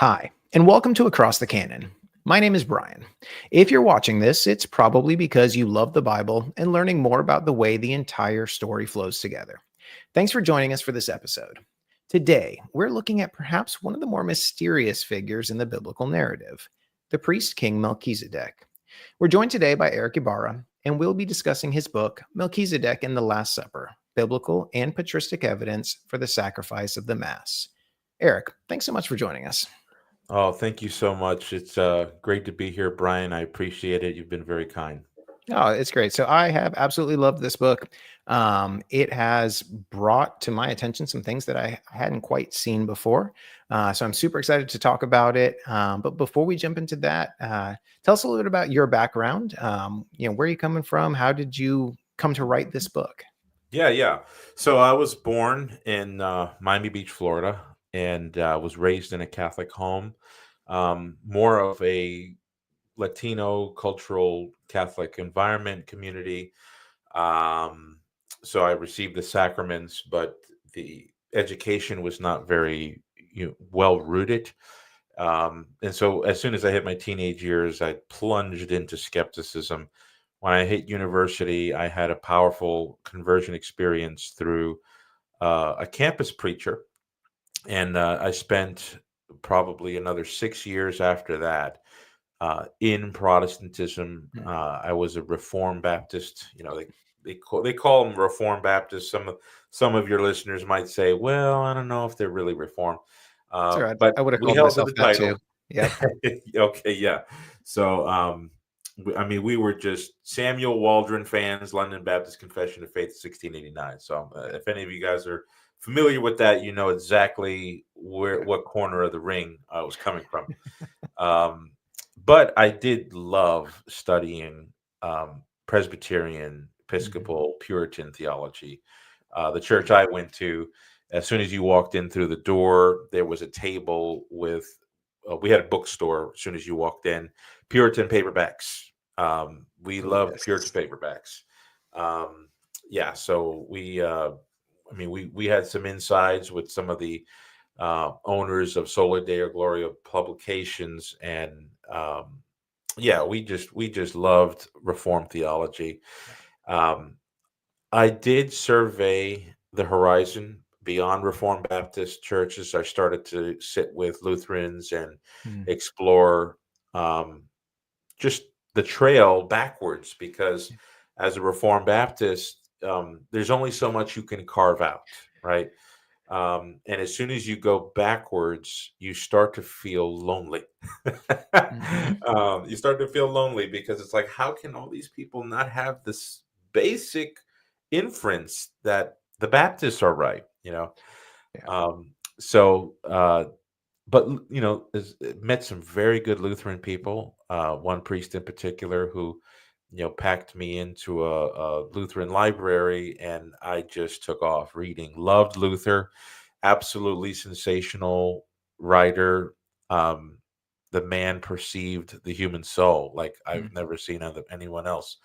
Hi, and welcome to Across the Canon. My name is Brian. If you're watching this, it's probably because you love the Bible and learning more about the way the entire story flows together. Thanks for joining us for this episode. Today, we're looking at perhaps one of the more mysterious figures in the biblical narrative, the priest king Melchizedek. We're joined today by Erick Ybarra, and we'll be discussing his book, Melchizedek and the Last Supper, Biblical and Patristic Evidence for the Sacrifice of the Mass. Erick, thanks so much for joining us. Oh, thank you so much. It's great to be here, Brian. I appreciate it. You've been very kind. Oh, it's great. So I have absolutely loved this book. It has brought to my attention some things that I hadn't quite seen before. So I'm super excited to talk about it. But before we jump into that, tell us a little bit about your background. Where are you coming from? How did you come to write this book? Yeah. So I was born in Miami Beach, Florida, and was raised in a Catholic home, more of a Latino cultural Catholic environment community. Um, so I received the sacraments, but the education was not very well rooted. And so as soon as I hit my teenage years, I plunged into skepticism. When I hit university, I had a powerful conversion experience through a campus preacher. And I spent probably another 6 years after that in Protestantism. I was a Reformed Baptist. They call them Reformed Baptists. Some of your listeners might say, "Well, I don't know if they're really Reformed," That's all right. but I would have we called held to myself the that too. title. Yep. Okay, yeah. So, I mean, we were just Samuel Waldron fans, London Baptist Confession of Faith, 1689. So, if any of you guys are familiar with that, you know exactly what corner of the ring I was coming from. Um, but I did love studying Presbyterian, Mhm. Episcopal, Puritan theology. The church I went to, as soon as you walked in through the door, there was a table with, we had a bookstore as soon as you walked in, Puritan paperbacks. We Oh, loved yes. Puritan paperbacks. Um, yeah, so we had some insides with some of the owners of Sola Deo Gloria publications, and yeah, we just loved Reformed theology. Um, I did survey the horizon beyond Reformed Baptist churches. I started to sit with Lutherans and Mm. explore um, just the trail backwards, because as a Reformed Baptist, there's only so much you can carve out, right? And as soon as you go backwards, you start to feel lonely. Mhm. You start to feel lonely because it's like, how can all these people not have this basic inference that the Baptists are right? Yeah. But met some very good Lutheran people. One priest in particular who, packed me into a Lutheran library, and I just took off reading. Loved Luther, absolutely sensational writer. Um, the man perceived the human soul like I've Mm. never seen anyone else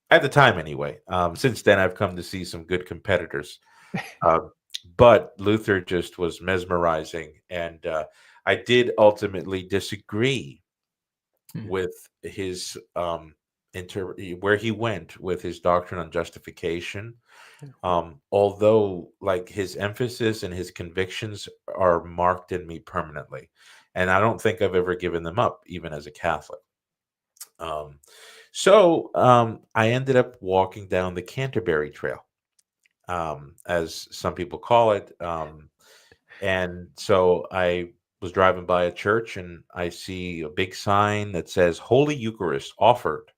at the time, anyway. Since then, I've come to see some good competitors. Uh, but Luther just was mesmerizing, and I did ultimately disagree Mm. with his where he went with his doctrine on justification. Yeah. Although, like, his emphasis and his convictions are marked in me permanently, and I don't think I've ever given them up, even as a Catholic. Um, so I ended up walking down the Canterbury Trail, as some people call it. And so I was driving by a church, and I see a big sign that says Holy Eucharist offered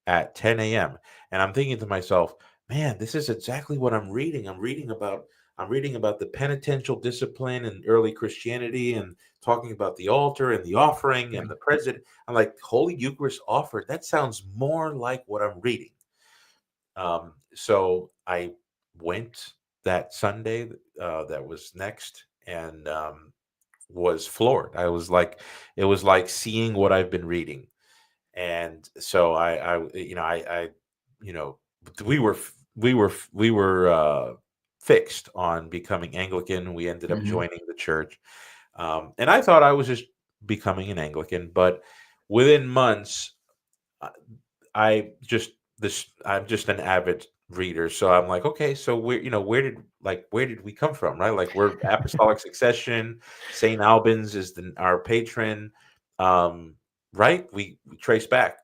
at 10 a.m. And I'm thinking to myself, man, this is exactly what I'm reading. I'm reading about the penitential discipline in early Christianity, and talking about the altar and the offering and Mm. the president. I'm like, Holy Eucharist offered. That sounds more like what I'm reading. So I went that Sunday, that was next, and was floored. It was like seeing what I've been reading. And so you know, we were fixed on becoming Anglican. We ended up Mhm. joining the church. And I thought I was just becoming an Anglican, but within months, I I just I'm just an avid reader, so I'm like, okay, so where did we come from, right? Like we're apostolic succession. Saint Albans is our patron, um, right? We trace back.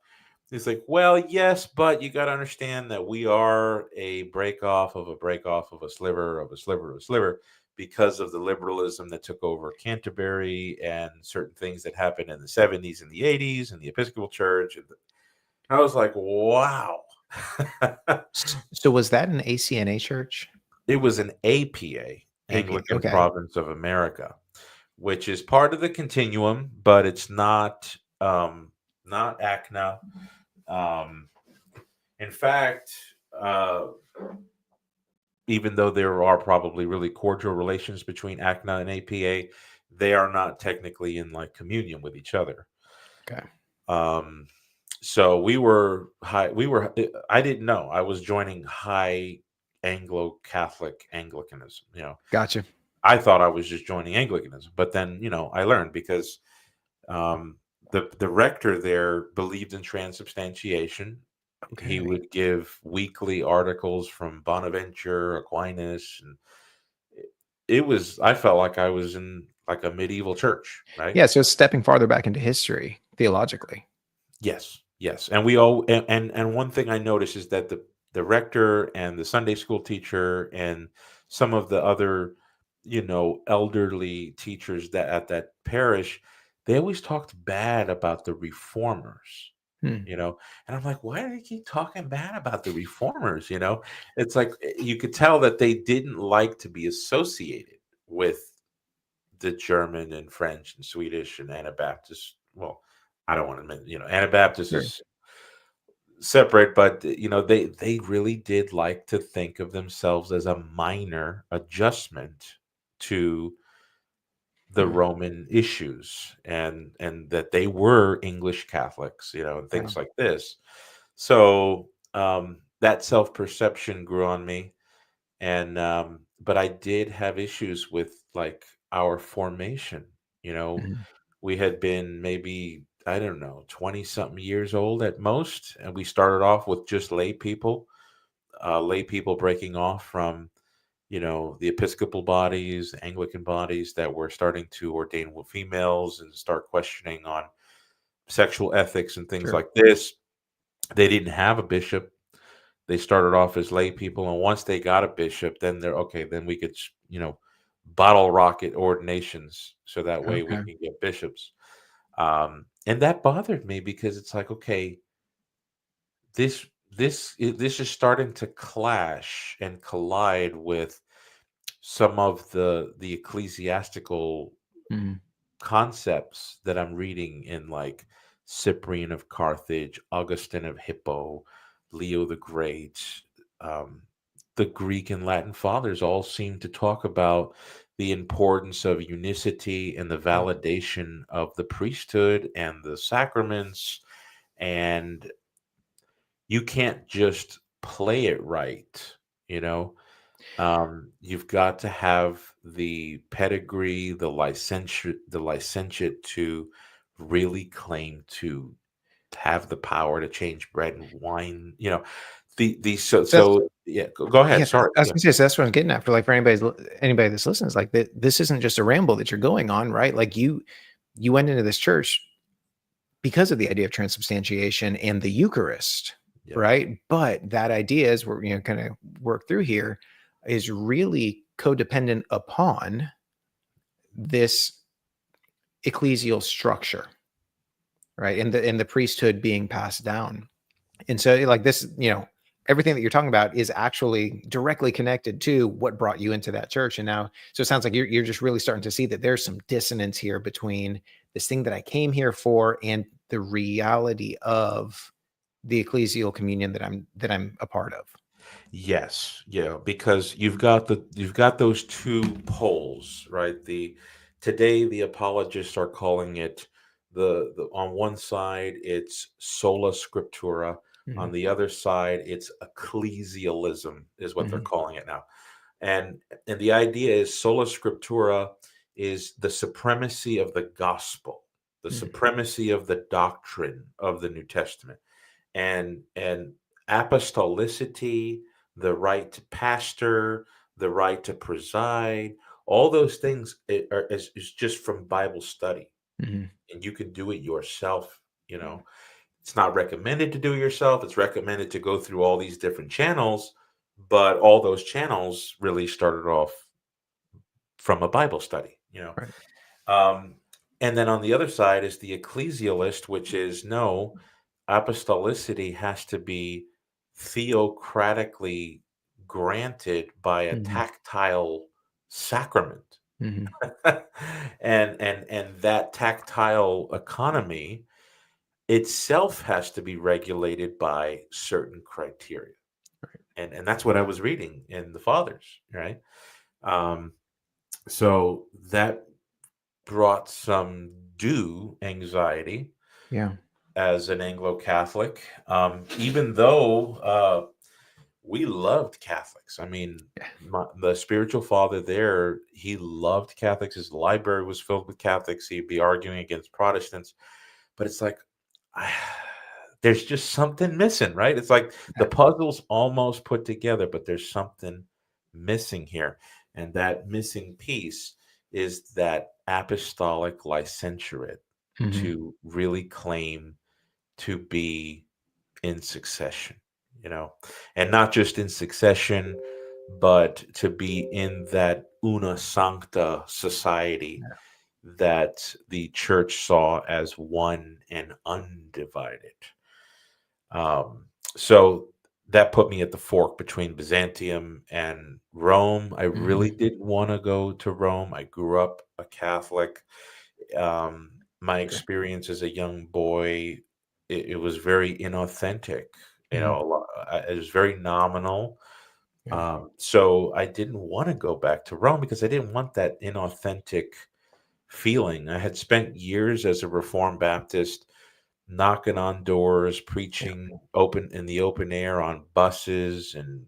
It's like, well, yes, but you got to understand that we are a break off of a break off of a sliver of a sliver of a sliver because of the liberalism that took over Canterbury and certain things that happened in the 70s and the 80s and the Episcopal Church. And I was like, wow. So was that an ACNA church? It was an APA, AP. Anglican Okay. Province of America, which is part of the continuum, but it's not ACNA. Um, in fact, uh, even though there are probably really cordial relations between ACNA and APA, they are not technically in like communion with each other. Okay. Um, so we were high. I didn't know I was joining high Anglo-Catholic Anglicanism. Gotcha. I thought I was just joining Anglicanism, but then I learned because um, the rector there believed in transubstantiation. He Okay. would give weekly articles from Bonaventure, Aquinas, and I felt like I was in like a medieval church, right? Yeah. So stepping farther back into history theologically. Yes, yes. And we all and one thing I noticed is that the rector and the Sunday school teacher and some of the other, elderly teachers that at that parish, they always talked bad about the reformers. Hmm. And I'm like, why do they keep talking bad about the reformers? It's like you could tell that they didn't like to be associated with the German and French and Swedish and Anabaptist. Well, I don't want to admit, Anabaptist Sure. is separate, but they really did like to think of themselves as a minor adjustment to the Hmm. Roman issues, and that they were English Catholics, and Yeah. things like this. So that self perception grew on me, and but I did have issues with like our formation. Mhm. We had been maybe, I don't know, 20 something years old at most, and we started off with just lay people breaking off from the Episcopal bodies, Anglican bodies that were starting to ordain females and start questioning on sexual ethics and things Sure. like this. They didn't have a bishop. They started off as lay people, and once they got a bishop, then they're okay. Then we could, bottle rocket ordinations, so that way we Okay. can get bishops. And that bothered me because it's like, okay, this is starting to clash and collide with some of the ecclesiastical Mhm. concepts that I'm reading in like Cyprian of Carthage, Augustine of Hippo, Leo the Great. Um, the Greek and Latin fathers all seem to talk about the importance of unicity and the Yeah. validation of the priesthood and the sacraments. And you can't just play it right, you know? You've got to have the pedigree, the licentiate to really claim to have the power to change bread and wine. That's So yeah. Go ahead. yeah. Sorry. I was Yeah. gonna say so that's what I'm getting at. For like for anybody that's listening, is like this isn't just a ramble that you're going on, right? Like you went into this church because of the idea of transubstantiation and the Eucharist, Yes. right? But that idea, as we're kind of work through here, is really codependent upon this ecclesial structure, right? And the priesthood being passed down. And so like this, everything that you're talking about is actually directly connected to what brought you into that church. And now, so it sounds like you're just really starting to see that there's some dissonance here between this thing that I came here for and the reality of the ecclesial communion that I'm a part of. Yes, yeah, because you've got those two poles, right? Today the apologists are calling it the on one side it's sola scriptura, on Mhm. the other side it's ecclesialism is what they're Mhm. calling it now. And the idea is sola scriptura is the supremacy of the gospel, the supremacy of the doctrine of the New Testament, and apostolicity, the right to pastor, the right to preside, all those things is just from Bible study, Mhm. and you can do it yourself. It's not recommended to do it yourself. It's recommended to go through all these different channels, but all those channels really started off from a Bible study. Right. Um, and then on the other side is the ecclesialist, which is no, apostolicity has to be theocratically granted by a Mhm. tactile sacrament. Mhm. And that tactile economy itself has to be regulated by certain criteria. And that's what I was reading in the Fathers, right? Um, so that brought some due anxiety Yeah. as an Anglo-Catholic, even though we loved Catholics. I mean, Yeah. the spiritual father there, he loved Catholics. His library was filled with Catholics. He'd be arguing against Protestants, but it's like, there's just something missing, right? It's like the Yeah. puzzle's almost put together, but there's something missing here. And that missing piece is that apostolic licentiate Mhm. to really claim to be in succession, and not just in succession, but to be in that una sancta society Yeah. that the church saw as one and undivided. So that put me at the fork between Byzantium and Rome. I really Mhm. didn't want to go to Rome. I grew up a Catholic. My Okay. experience as a young boy, it was very inauthentic. Mhm. It was very nominal. Yeah. So I didn't want to go back to Rome because I didn't want that inauthentic feeling. I had spent years as a Reformed Baptist knocking on doors, Yeah. preaching open in the open air on buses and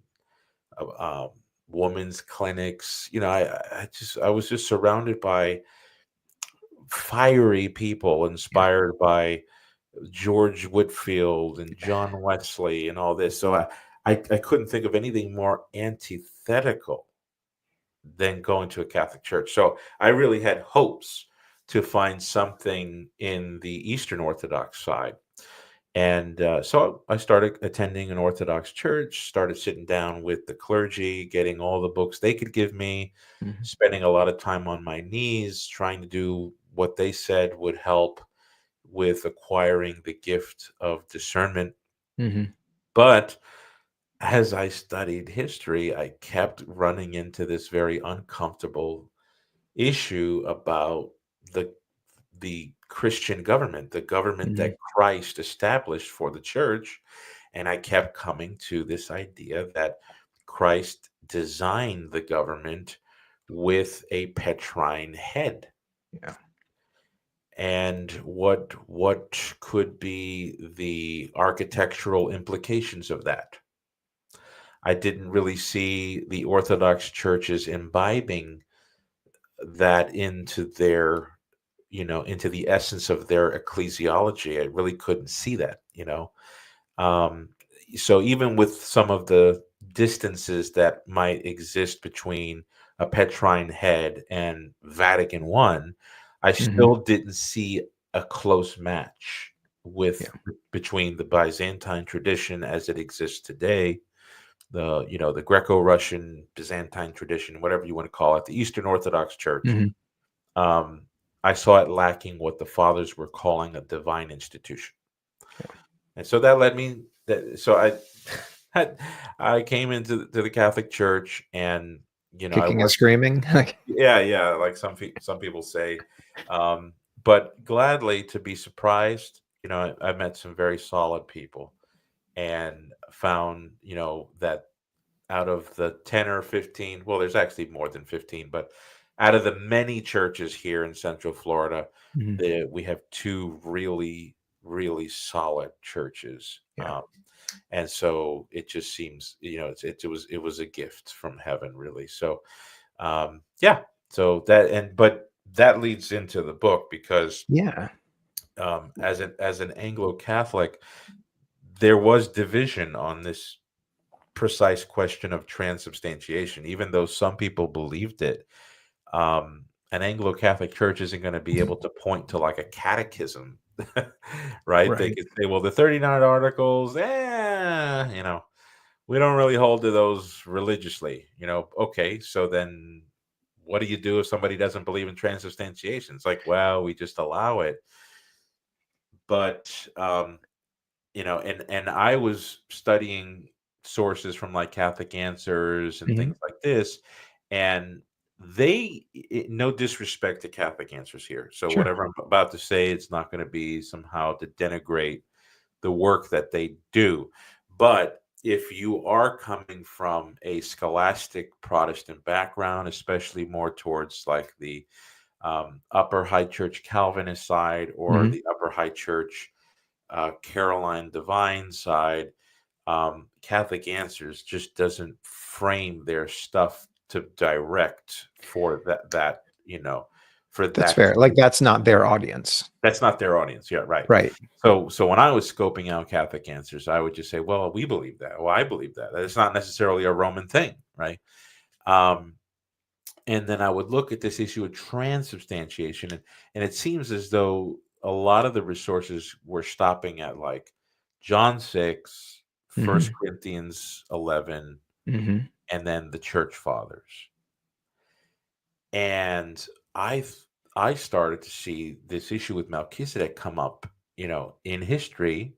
women's clinics. I was just surrounded by fiery people Yeah. inspired by George Whitfield and John Wesley and all this. So I couldn't think of anything more antithetical than going to a Catholic church. So I really had hopes to find something in the Eastern Orthodox side. And so I started attending an Orthodox church, started sitting down with the clergy, getting all the books they could give me, Mhm. spending a lot of time on my knees, trying to do what they said would help with acquiring the gift of discernment. Mhm. But as I studied history, I kept running into this very uncomfortable issue about the the Christian government, the government Mhm. that Christ established for the church. And I kept coming to this idea that Christ designed the government with a Petrine head. Yeah. And what could be the architectural implications of that? I didn't really see the Orthodox churches imbibing that into the essence of their ecclesiology. I really couldn't see that. Um, so even with some of the distances that might exist between a Petrine head and Vatican I, I Mhm. still didn't see a close match with Yeah. between the Byzantine tradition as it exists today, the Greco-Russian Byzantine tradition, whatever you want to call it, the Eastern Orthodox Church. Mhm. um, I saw it lacking what the fathers were calling a divine institution, Yeah. and so that led me. So I, I came into the Catholic Church, and I Kicking and went. screaming. Like, Yeah, yeah, like some people say, um, but gladly to be surprised. I met some very solid people, and found that out of the 10 or 15, well, there's actually more than 15, but out of the many churches here in Central Florida, mhm. we have two really, really solid churches. Yeah. And so it just seems, it was a gift from heaven, really. So, yeah. So that, but that leads into the book because Yeah. as an Anglo-Catholic, there was division on this precise question of transubstantiation, even though some people believed it. An Anglo-Catholic church isn't going to be able to point to like a catechism, right? They Right. could say, well, the 39 articles, we don't really hold to those religiously, Okay, so then what do you do if somebody doesn't believe in transubstantiation? It's like, well, we just allow it. But and I was studying sources from like Catholic Answers and Hmm. things like this, and no disrespect to Catholic Answers here. So Sure. whatever I'm about to say, it's not going to be somehow to denigrate the work that they do. But if you are coming from a scholastic Protestant background, especially more towards like the upper high church Calvinist side or Hmm. the upper high church Caroline Divine side, Catholic Answers just doesn't frame their stuff to direct for for That's that fair. Like that's not their audience. that's not their audience. Yeah, right. Right. So when I was scoping out Catholic Answers, I would just say, well, we believe that. Well, I believe that. It's not necessarily a Roman thing, right? Um, and then I would look at this issue of transubstantiation, and it seems as though a lot of the resources were stopping at like John 6, First Hmm. Corinthians 11, Hmm. and then the Church Fathers. And I th- I started to see this issue with Melchizedek come up, in history,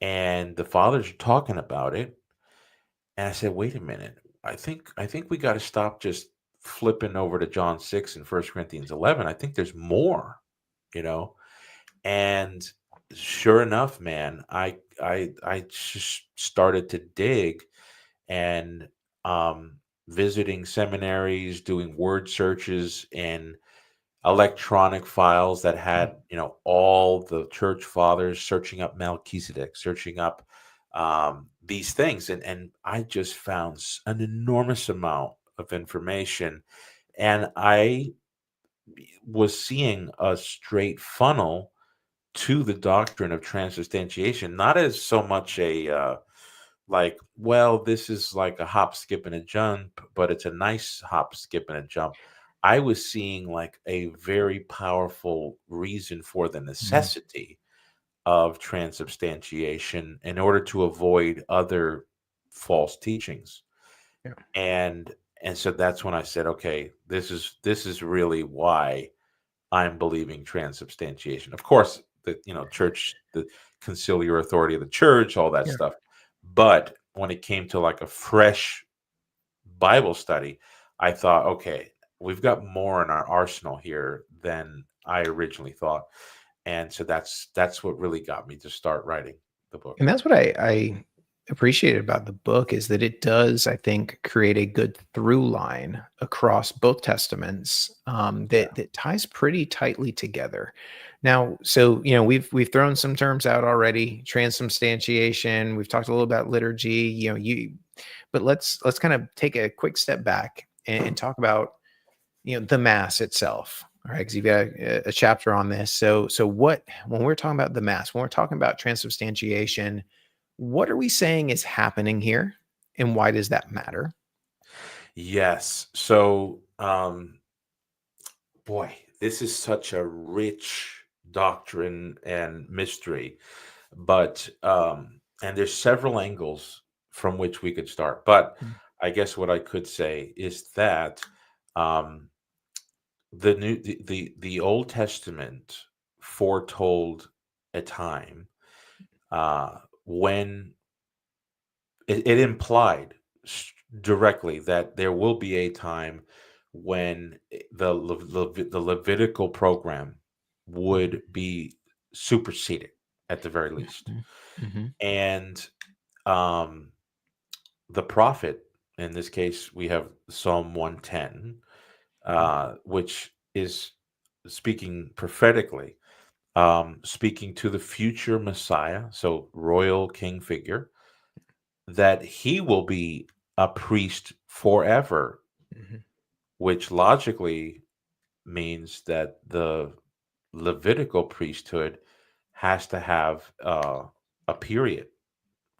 and the fathers are talking about it. And I said, wait a minute. I think we got to stop just flipping over to John 6 and First Corinthians 11. I think there's more, you know. And sure enough, man, I just started to dig and visiting seminaries, doing word searches and electronic files that had, all the church fathers searching up Melchizedek, searching up these things, and I just found an enormous amount of information, and I was seeing a straight funnel to the doctrine of transubstantiation, not as so much a like, well, this is like a hop, skip, and a jump, but it's a nice hop, skip, and a jump. I was seeing like a very powerful reason for the Hmm. necessity of transubstantiation in order to avoid other false teachings. Yeah. And so that's when I said, okay, this is really why I'm believing transubstantiation. Of course, the church, the conciliar authority of the church, all that Yeah. stuff. But when it came to like a fresh Bible study, I thought, okay, we've got more in our arsenal here than I originally thought. And so that's what really got me to start writing the book. And that's what I appreciated about the book is that it does, I think, create a good through line across both testaments Yeah. that ties pretty tightly together. Now, so we've thrown some terms out already: transubstantiation. We've talked a little about liturgy. But let's kind of take a quick step back and talk about the mass itself. All right, because you've got a chapter on this. So what when we're talking about the mass, when we're talking about transubstantiation, what are we saying is happening here, and why does that matter? Yes. So, boy, this is such a rich doctrine and mystery, but and there's several angles from which we could start. But Mm. I guess what I could say is that um, the Old Testament foretold a time when it implied directly that there will be a time when the Levitical program would be superseded at the very least. Mhm. Mhm. And um, the prophet, in this case, we have Psalm 110, Mhm. which is speaking prophetically, speaking to the future Messiah, so royal king figure, that he will be a priest forever, Mhm. which logically means that the Levitical priesthood has to have a period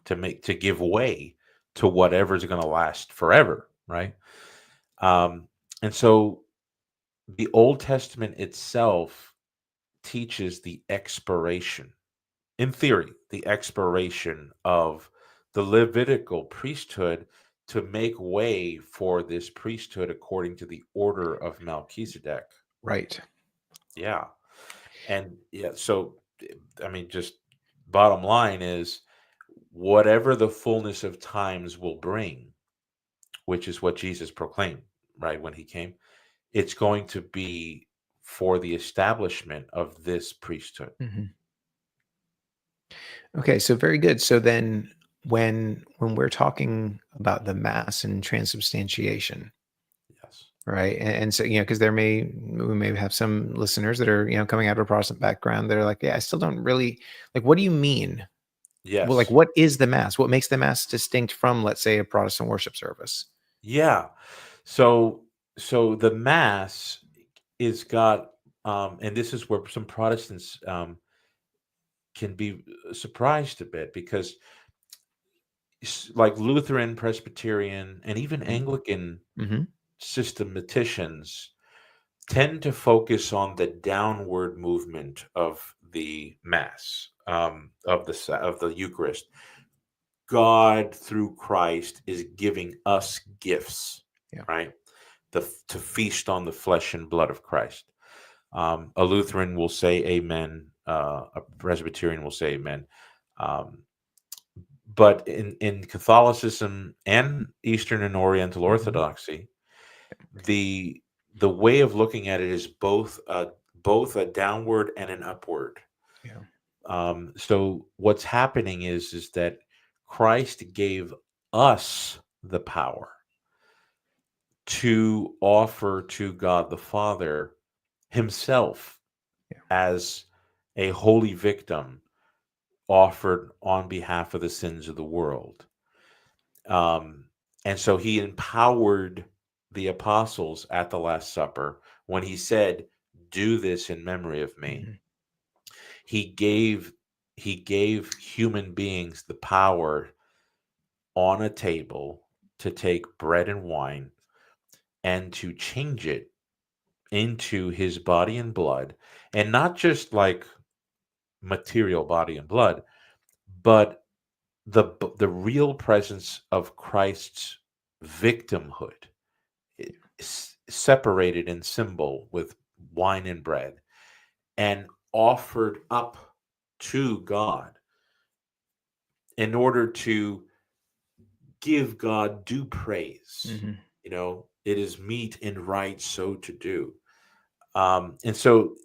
to give way to whatever's going to last forever, right? And so the Old Testament itself teaches the expiration, in theory, the expiration of the Levitical priesthood to make way for this priesthood according to the order of Melchizedek. Right. Yeah. And yeah, so I mean, just bottom line is whatever the fullness of times will bring, which is what Jesus proclaimed, right, when he came, it's going to be for the establishment of this priesthood. Mhm. Okay, so very good. So then when we're talking about the mass and transubstantiation, Yes. right? And so, because we may have some listeners that are, coming out of a Protestant background that are like, yeah, I still don't really like, what do you mean? Well, like, Yes. what is the mass? What makes the mass distinct from, let's say, a Protestant worship service? Yeah. So the mass is got and this is where some Protestants can be surprised a bit because like Lutheran, Presbyterian, and even Mhm. Anglican Mhm. systematicians tend to focus on the downward movement of the Mass, of the Eucharist. God through Christ is giving us gifts, Yeah. right? To feast on the flesh and blood of Christ. A Lutheran will say Amen. A Presbyterian will say Amen. Um, but in Catholicism and Eastern and Oriental Mhm. Orthodoxy, the the way of looking at it is both a downward and an upward. Yeah. So what's happening is that Christ gave us the power to offer to God the Father himself Yeah. as a holy victim offered on behalf of the sins of the world. Um, and so he empowered the apostles at the Last Supper when he said, "Do this in memory of me." Mhm. He gave human beings the power on a table to take bread and wine and to change it into his body and blood, and not just like material body and blood, but the real presence of Christ's victimhood, separated in symbol with wine and bread and offered up to God in order to give God due praise. Mhm. It is meet and right so to do. And so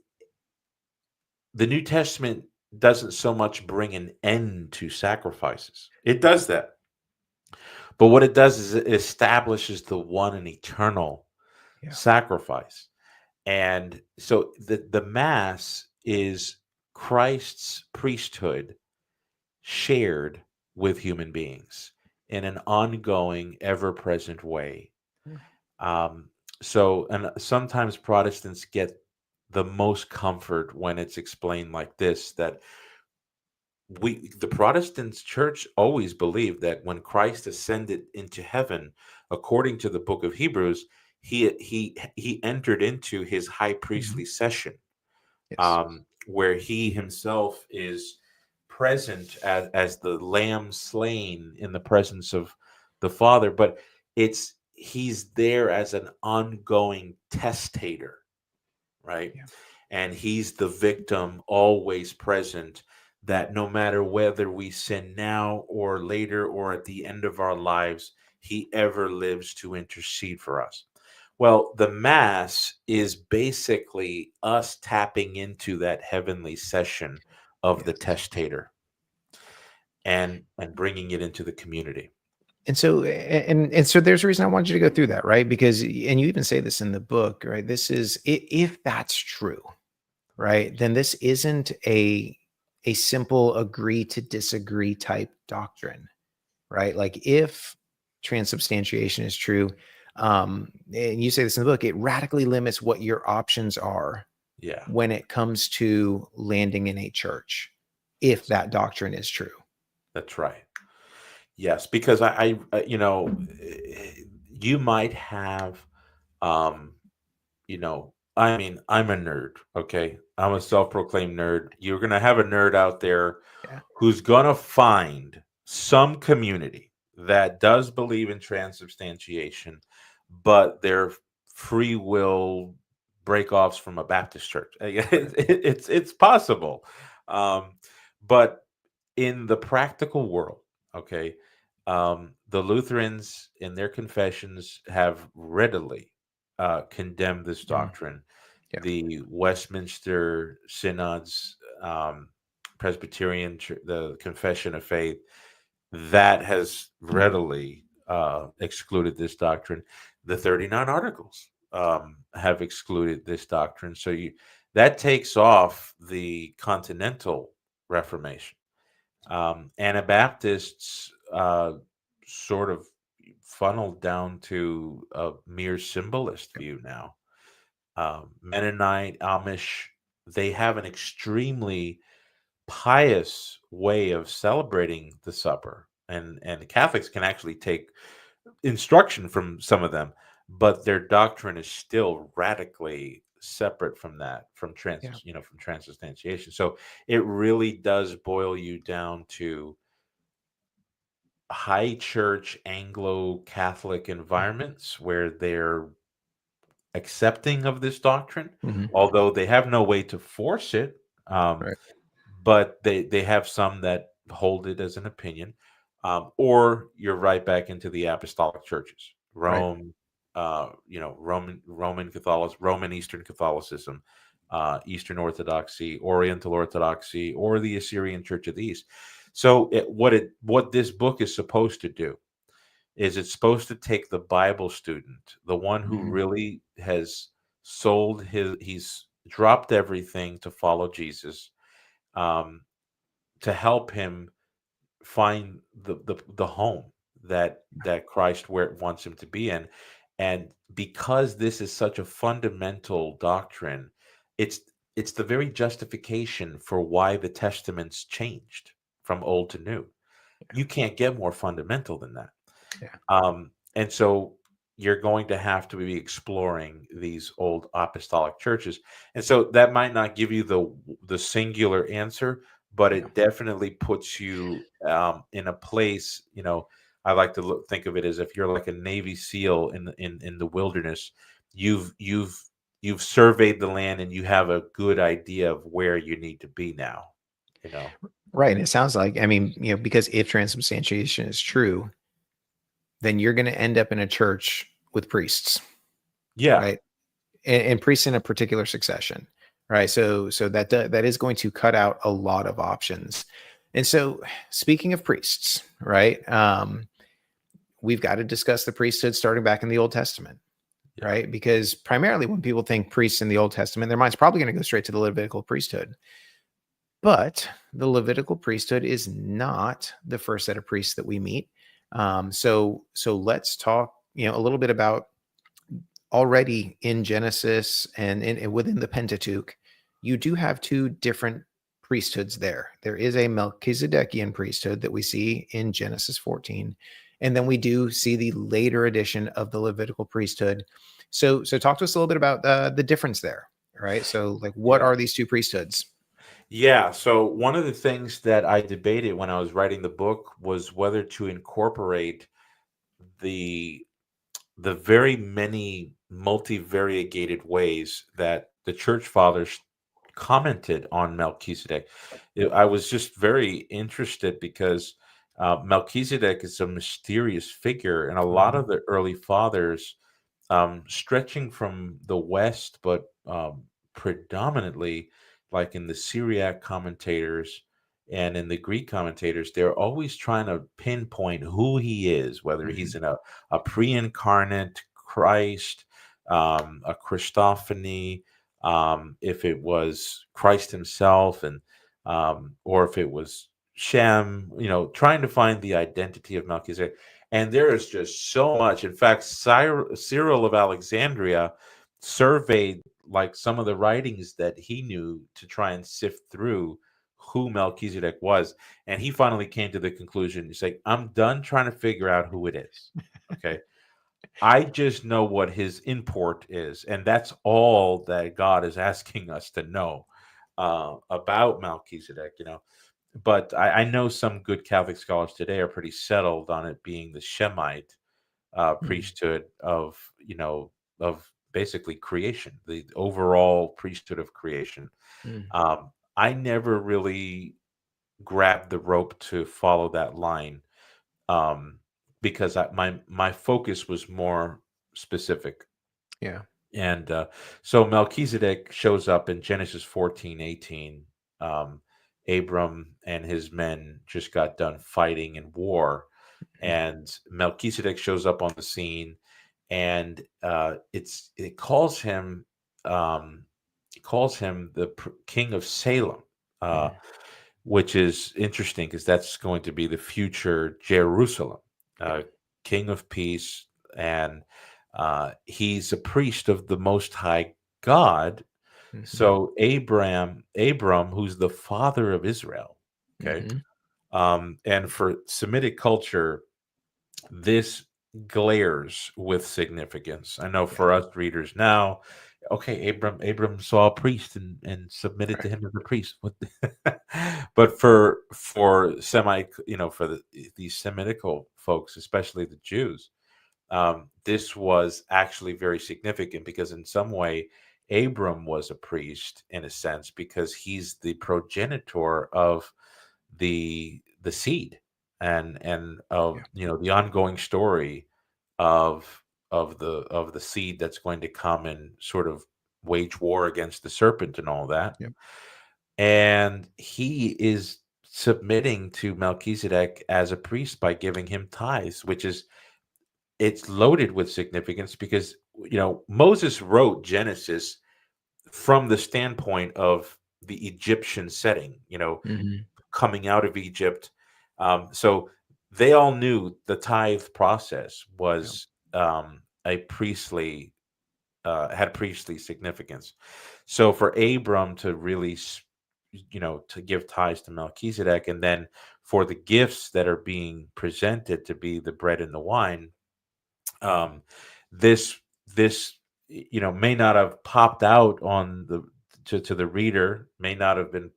the New Testament doesn't so much bring an end to sacrifices. It does that. But what it does is it establishes the one and eternal Yeah. sacrifice. And so the Mass is Christ's priesthood shared with human beings in an ongoing, ever present way. Yeah. Um, and sometimes Protestants get the most comfort when it's explained like this, that the Protestant church always believed that when Christ ascended into heaven, according to the book of Hebrews, he entered into his high Mhm. priestly session, Yes. where he himself is present as the lamb slain in the presence of the Father, but he's there as an ongoing testator, right? Yeah. And he's the victim always present, that no matter whether we sin now or later or at the end of our lives, he ever lives to intercede for us. Well, the Mass is basically us tapping into that heavenly session of the Yes. testator and bringing it into the community. And so and so there's a reason I wanted you to go through that, right? Because and you even say this in the book, right? This is if that's true, right? Then this isn't a simple agree to disagree type doctrine, right? Like if transubstantiation is true, And you say this in the book, it radically limits what your options are Yeah, when it comes to landing in a church, if that doctrine is true. that's right. Yes, because you might have, um, I mean, I'm a nerd. Okay, I'm a self-proclaimed nerd. You're gonna have a nerd out there Yeah. who's gonna find some community that does believe in transubstantiation, but they're free will break-offs from a Baptist church. It's possible, um, but in the practical world, okay, the Lutherans in their confessions have readily condemned this Mhm. doctrine. Yeah. The Westminster Synod's the Confession of Faith, that has readily excluded this doctrine. The 39 Articles have excluded this doctrine. So that takes off the Continental Reformation. Anabaptists sort of funneled down to a mere symbolist view now. Mennonite, Amish, they have an extremely pious way of celebrating the supper, and Catholics can actually take instruction from some of them, but their doctrine is still radically separate from that, Yeah. from transubstantiation. So it really does boil you down to high church Anglo Catholic environments where they're accepting of this doctrine, Mhm. although they have no way to force it. Um, Right. but they have some that hold it as an opinion, or you're right back into the apostolic churches, Right. Rome, Roman Catholicism, Roman Eastern Catholicism, Eastern Orthodoxy, Oriental Orthodoxy, or the Assyrian Church of the East. So what this book is supposed to do is it's supposed to take the Bible student, the one who Mhm. really has he's dropped everything to follow Jesus, um, to help him find the home that Christ where wants him to be in. And because this is such a fundamental doctrine, it's it's the very justification for why the testaments changed from old to new. You can't get more fundamental than that. Yeah. And so you're going to have to be exploring these old apostolic churches. And so that might not give you the singular answer, but Yeah. it definitely puts you in a place, I like to think of it as if you're like a Navy SEAL in the wilderness. You've you've you've surveyed the land and you have a good idea of where you need to be now, you know. Right. And it sounds like, I mean, because if transubstantiation is true, then you're going to end up in a church with priests, Yeah. right? And priests in a particular succession, right? So that is going to cut out a lot of options. And so, speaking of priests, right? We've got to discuss the priesthood starting back in the Old Testament, Yeah. right? Because primarily, when people think priests in the Old Testament, their mind's probably going to go straight to the Levitical priesthood. But the Levitical priesthood is not the first set of priests that we meet. So let's talk, a little bit about already in Genesis and within the Pentateuch. You do have two different priesthoods there. There is a Melchizedekian priesthood that we see in Genesis 14, and then we do see the later addition of the Levitical priesthood. So talk to us a little bit about the difference there, right? So, like, what Yeah. are these two priesthoods? Yeah, so one of the things that I debated when I was writing the book was whether to incorporate the the very many multivariated ways that the church fathers commented on Melchizedek. I was just very interested because Melchizedek is a mysterious figure, and a lot Mhm. of the early fathers, stretching from the West, but predominantly like in the Syriac commentators and in the Greek commentators, they're always trying to pinpoint who he is, whether he's Mhm. in a pre-incarnate Christ, a Christophany, if it was Christ himself, and or if it was Shem, trying to find the identity of Melchizedek. And there is just so much. In fact, Cyril of Alexandria surveyed like some of the writings that he knew to try and sift through who Melchizedek was. And he finally came to the conclusion, he's like, I'm done trying to figure out who it is. Okay. I just know what his import is. And that's all that God is asking us to know about Melchizedek, But I know some good Catholic scholars today are pretty settled on it being the Shemite Mhm. priesthood of, of basically creation, the overall priesthood of creation. Mm. I never really grabbed the rope to follow that line, um, because my focus was more specific. Yeah. And so Melchizedek shows up in Genesis 14:18. Abram and his men just got done fighting in war, Mhm. and Melchizedek shows up on the scene, and it calls him, the king of Salem, uh, Mhm. which is interesting because that's going to be the future Jerusalem, Yeah. king of peace, and he's a priest of the Most High God. Mhm. So Abram, who's the father of Israel, okay, Mhm. and for Semitic culture, this glares with significance. I know Yeah. for us readers now, okay, Abram saw a priest and submitted to Right. him as a priest. But for for these Semitical folks, especially the Jews, this was actually very significant because in some way, Abram was a priest in a sense because he's the progenitor of the seed and of Yeah. the ongoing story of of the seed that's going to come and sort of wage war against the serpent and all that. Yep. And he is submitting to Melchizedek as a priest by giving him tithes, which is it's loaded with significance because Moses wrote Genesis from the standpoint of the Egyptian setting, Mhm. coming out of Egypt. So they all knew the tithe process Yep. was a priestly had priestly significance. So for Abram to really, to give tithes to Melchizedek, and then for the gifts that are being presented to be the bread and the wine, um, this may not have popped out on the to the reader, may not have been.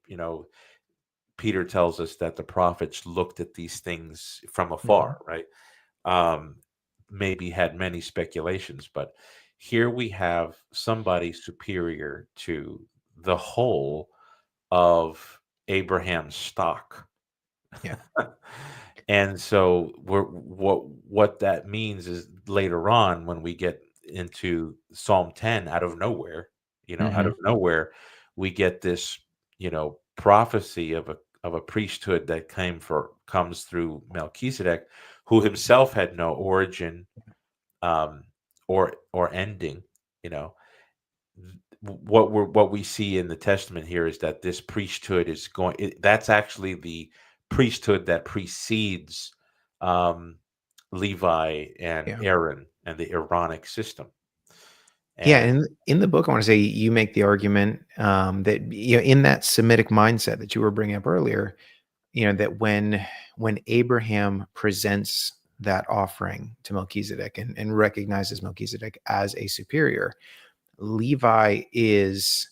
Peter tells us that the prophets looked at these things from Mhm. afar, right? um, Maybe had many speculations, but here we have somebody superior to the whole of Abraham's stock. Yeah. And so what that means is later on when we get into Psalm 10, out of nowhere, out of Mhm. nowhere, we get this, prophecy of a priesthood that comes through Melchizedek, who himself had no origin, um, or ending. You know, what we see in the Testament here is that this priesthood is that's actually the priesthood that precedes um, Levi and Yeah. Aaron and the Aaronic system. Yeah, And and in the book, I want to say you make the argument that in that Semitic mindset that you were bringing up earlier, that when Abraham presents that offering to Melchizedek and recognizes Melchizedek as a superior, Levi is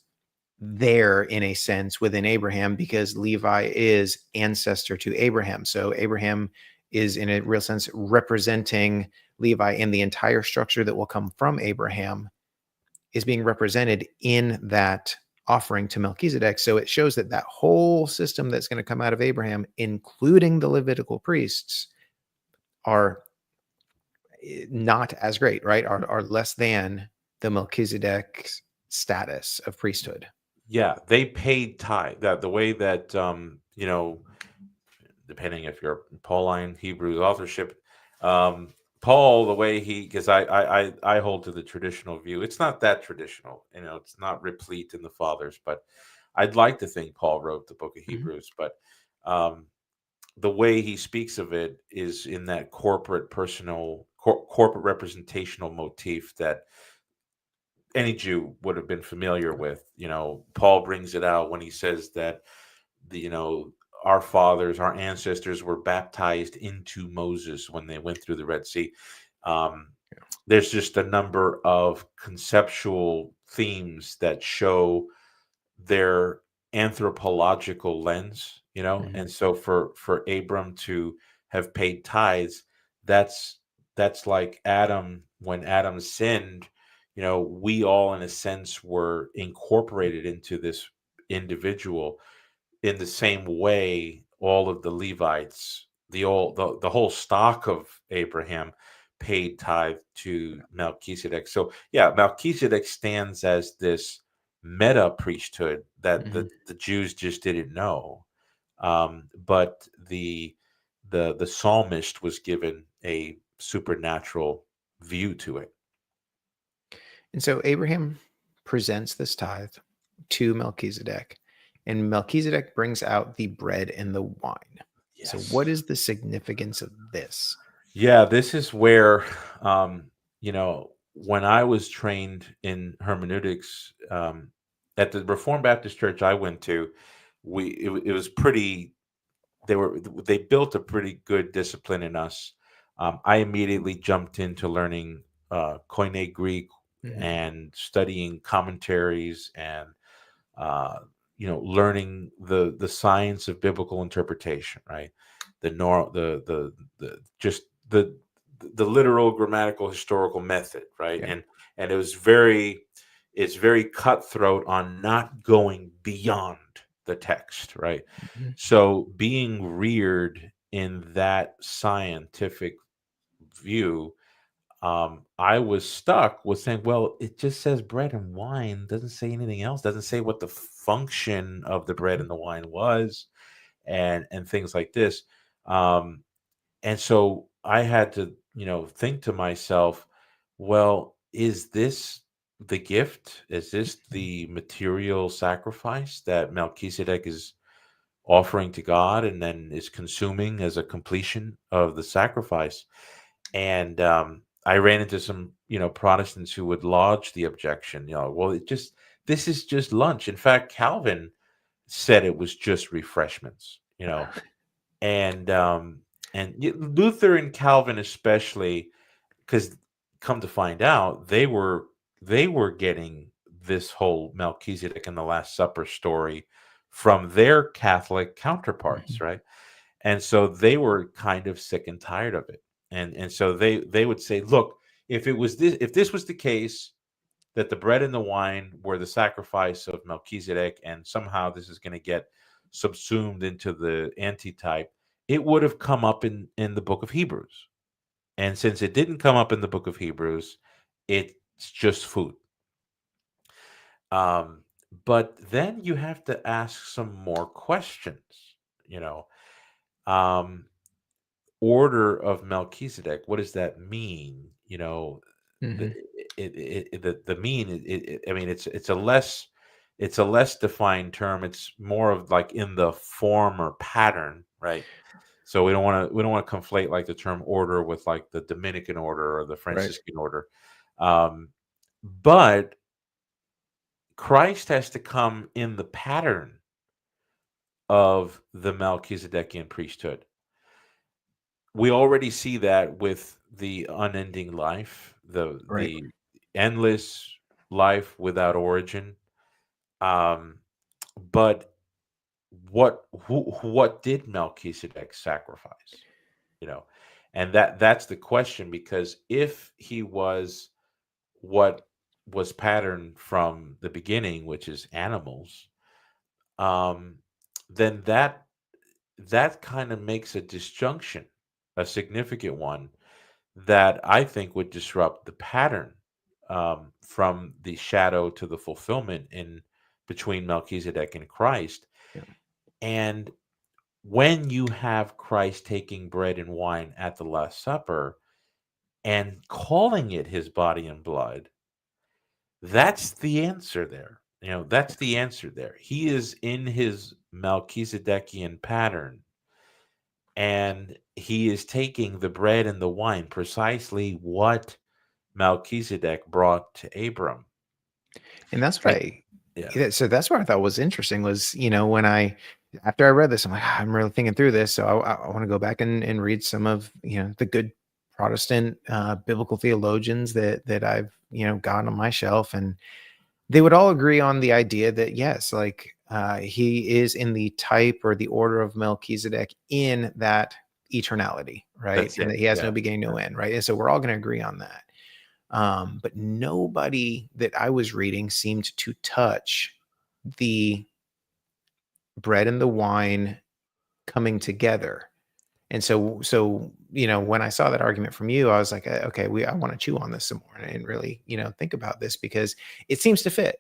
there in a sense within Abraham because Levi is ancestor to Abraham. So Abraham is in a real sense representing Levi, and the entire structure that will come from Abraham is being represented in that offering to Melchizedek. So it shows that that whole system that's going to come out of Abraham, including the Levitical priests, are not as great, right? Are less than the Melchizedek status of priesthood. yeah, they paid tithe. That the way that depending if you're Pauline Hebrew authorship, Paul, the way he, because I hold to the traditional view. It's not that traditional, it's not replete in the fathers, but I'd like to think Paul wrote the book of Mhm. Hebrews. But um, the way he speaks of it is in that corporate corporate representational motif that any Jew would have been familiar with. Paul brings it out when he says that our fathers, our ancestors were baptized into Moses when they went through the Red Sea. Um, there's just a number of conceptual themes that show their anthropological lens, and so for Abram to have paid tithes, that's like Adam. When Adam sinned, we all in a sense were incorporated into this individual. In the same way, all of the Levites, the whole stock of Abraham paid tithe to Melchizedek. So yeah, Melchizedek stands as this meta priesthood that Mhm. the Jews just didn't know. But the psalmist was given a supernatural view to it. And so Abraham presents this tithe to Melchizedek, and Melchizedek brings out the bread and the wine. So, what Yes. is the significance of this? Yeah, this is where, when I was trained in hermeneutics at the Reformed Baptist Church I went to, it was pretty. They built a pretty good discipline in us. I immediately jumped into learning Koine Greek Mhm. and studying commentaries and learning the science of biblical interpretation, right? The nor the just the literal grammatical historical method, right? Yeah. And it's very cutthroat on not going beyond the text, right? Mhm. So being reared in that scientific view, I was stuck with saying, well, it just says bread and wine, doesn't say anything else, doesn't say what the function of the bread Mhm. and the wine was, and things like this. Um, and so I had to, think to myself, well, is this the gift? Is this Mhm. the material sacrifice that Melchizedek is offering to God and then is consuming as a completion of the sacrifice? And I ran into some, Protestants who would lodge the objection, well, this is just lunch. In fact, Calvin said it was just refreshments, and Luther and Calvin especially, because come to find out, they were getting this whole Melchizedek and the Last Supper story from their Catholic counterparts, Mhm. right? And so they were kind of sick and tired of it. And so they would say, look, if this was the case, that the bread and the wine were the sacrifice of Melchizedek, and somehow this is going to get subsumed into the antitype, it would have come up in the book of Hebrews. And since it didn't come up in the book of Hebrews, it's just food. Um, but then you have to ask some more questions, you know. Um, Order of Melchizedek, what does that mean? The Mhm. the mean, I mean, it's a less defined term. It's more of like in the form or pattern, right? So we don't want to conflate like the term order with like the Dominican order or the Right. Franciscan order. Um, but Christ has to come in the pattern of the Melchizedekian priesthood. We already see that with the unending life, Right. the endless life without origin. Um, but what did Melchizedek sacrifice? You know, and that's the question, because if he was what was patterned from the beginning, which is animals, um, then that kind of makes a disjunction, a significant one, that I think would disrupt the pattern, from the shadow to the fulfillment in between Melchizedek and Christ. Yeah. And when you have Christ taking bread and wine at the Last Supper and calling it his body and blood, that's the answer there. That's the answer there. He is in his Melchizedekian pattern, and he is taking the bread and the wine, precisely what Melchizedek brought to Abram. And that's what And yeah, so that's what I thought was interesting was, when after I read this, I'm like, I'm really thinking through this. So I want to go back and read some of, the good Protestant biblical theologians that I've, got on my shelf. And they would all agree on the idea that, yes, like he is in the type or the order of Melchizedek in that eternality, right? that's And it. that he has Yeah. no beginning, no end, right? And so we're all going to agree on that. But nobody that I was reading seemed to touch the bread and the wine coming together. And so when I saw that argument from you, I was like, okay, I want to chew on this some more and really, think about this because it seems to fit,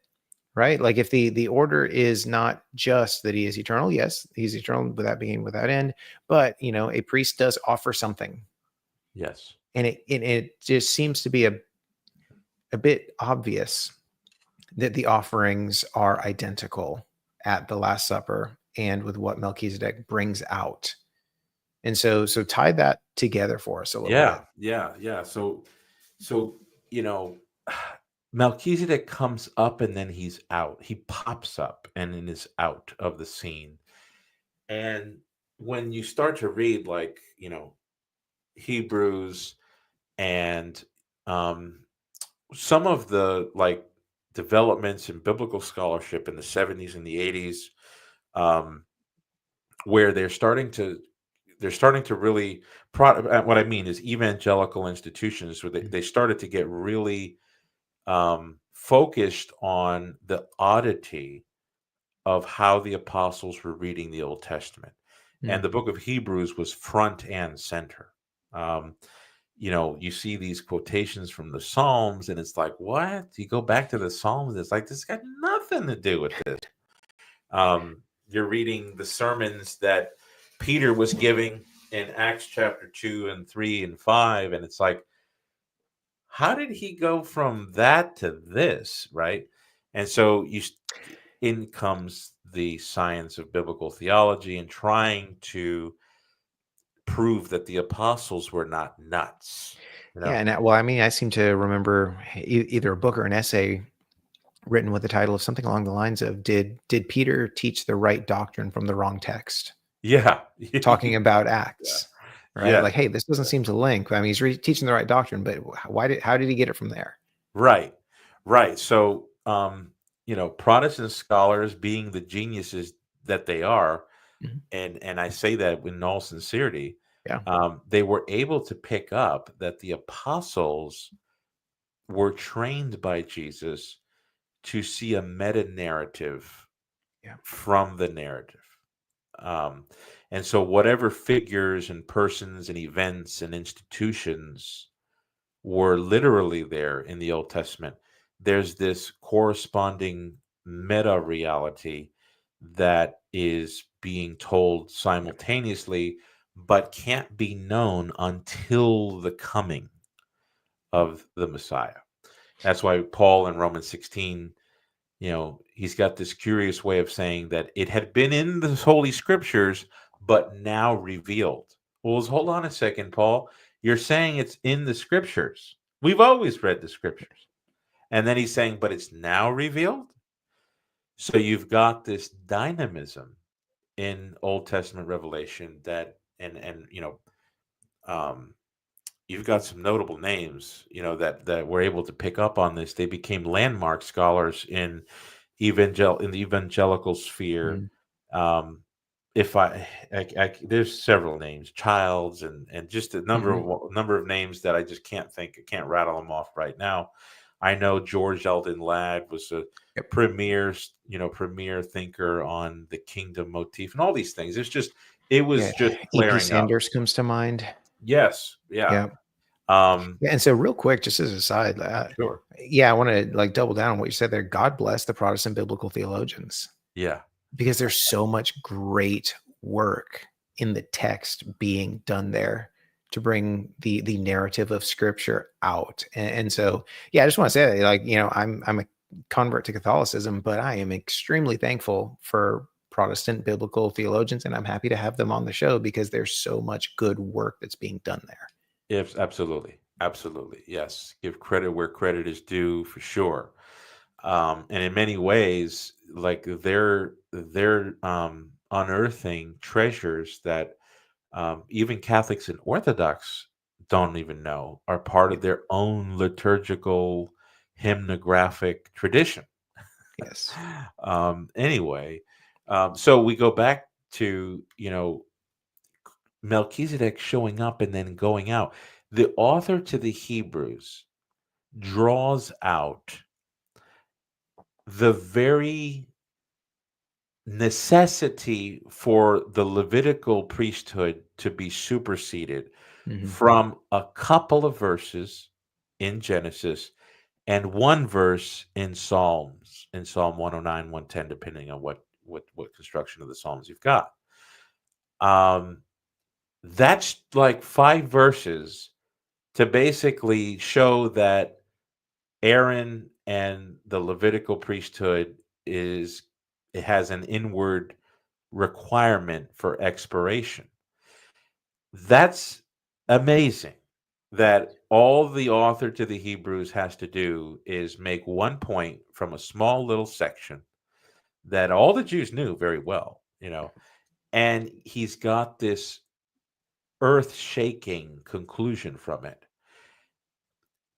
right? Like if the order is not just that he is eternal, yes, he's eternal without being without end, but a priest does offer something, Yes. and it just seems to be a bit obvious that the offerings are identical at the Last Supper and with what Melchizedek brings out. And so tie that together for us a little Yeah. bit. Yeah. Yeah. So, you know, Melchizedek comes up and then he's out. He pops up and then is out of the scene. And when you start to read, like, Hebrews and um, some of the like developments in biblical scholarship in the 70s and the 80s, um, where they're starting to really what I mean is evangelical institutions where they started to get really focused on the oddity of how the apostles were reading the Old Testament. And Mm. the book of Hebrews was front and center. Um, you see these quotations from the Psalms, and it's like, what? You go back to the Psalms, it's like, this got nothing to do with this. You're reading the sermons that Peter was giving in Acts chapter 2 and 3 and 5, and it's like, how did he go from that to this, right? And so in comes the science of biblical theology and trying to prove that the apostles were not nuts. Yeah. And well, I mean, I seem to remember either a book or an essay written with the title of something along the lines of did Peter teach the right doctrine from the wrong text? Yeah. Talking about Yeah. Acts, right? Yes. Like, hey, this doesn't seem to link. I mean, he's teaching the right doctrine, but how did he get it from there? Right. Right. So, Protestant scholars, being the geniuses that they are, Mhm. and I say that in all sincerity, Yeah. they were able to pick up that the apostles were trained by Jesus to see a meta narrative Yeah. from the narrative. Um, and so, whatever figures and persons and events and institutions were literally there in the Old Testament, there's this corresponding meta reality that is being told simultaneously, but can't be known until the coming of the Messiah. That's why Paul in Romans 16, he's got this curious way of saying that it had been in the Holy Scriptures, but now revealed. Well, hold on a second, Paul. You're saying it's in the Scriptures. We've always read the Scriptures. And then he's saying, but it's now revealed. So you've got this dynamism in Old Testament revelation that, and um, you've got some notable names, that were able to pick up on this. They became landmark scholars in the evangelical sphere. Mhm. Um, if there's several names, Childs, and just a Mhm. number of names that I just can't think, I can't rattle them off right now. I know George Eldon Ladd was a Yep. premier thinker on the kingdom motif and all these things. It was Yeah. just E.P. flaring up. Sanders comes to mind. Yes, yeah. Yeah. Um, Yeah. And so real quick, just as a side, sure. yeah, I want to like double down on what you said there. God bless the Protestant biblical theologians Yeah. because there's so much great work in the text being done there to bring the narrative of Scripture out. And so, yeah, I just want to say, like, I'm a convert to Catholicism, but I am extremely thankful for Protestant biblical theologians, and I'm happy to have them on the show because there's so much good work that's being done there. Yes, absolutely. Absolutely. Yes. Give credit where credit is due for sure. And in many ways, like they're unearthing treasures that even Catholics and Orthodox don't even know are part of their own liturgical hymnographic tradition. Yes. Anyway, so we go back to, Melchizedek showing up and then going out. The author to the Hebrews draws out the very necessity for the Levitical priesthood to be superseded Mhm. from a couple of verses in Genesis and one verse in Psalms, in Psalm 109, 110, depending on what construction of the Psalms you've got. That's like 5 verses to basically show that Aaron and the Levitical priesthood it has an inward requirement for expiration. That's amazing that all the author to the Hebrews has to do is make one point from a small little section that all the Jews knew very well, and he's got this earth-shaking conclusion from it.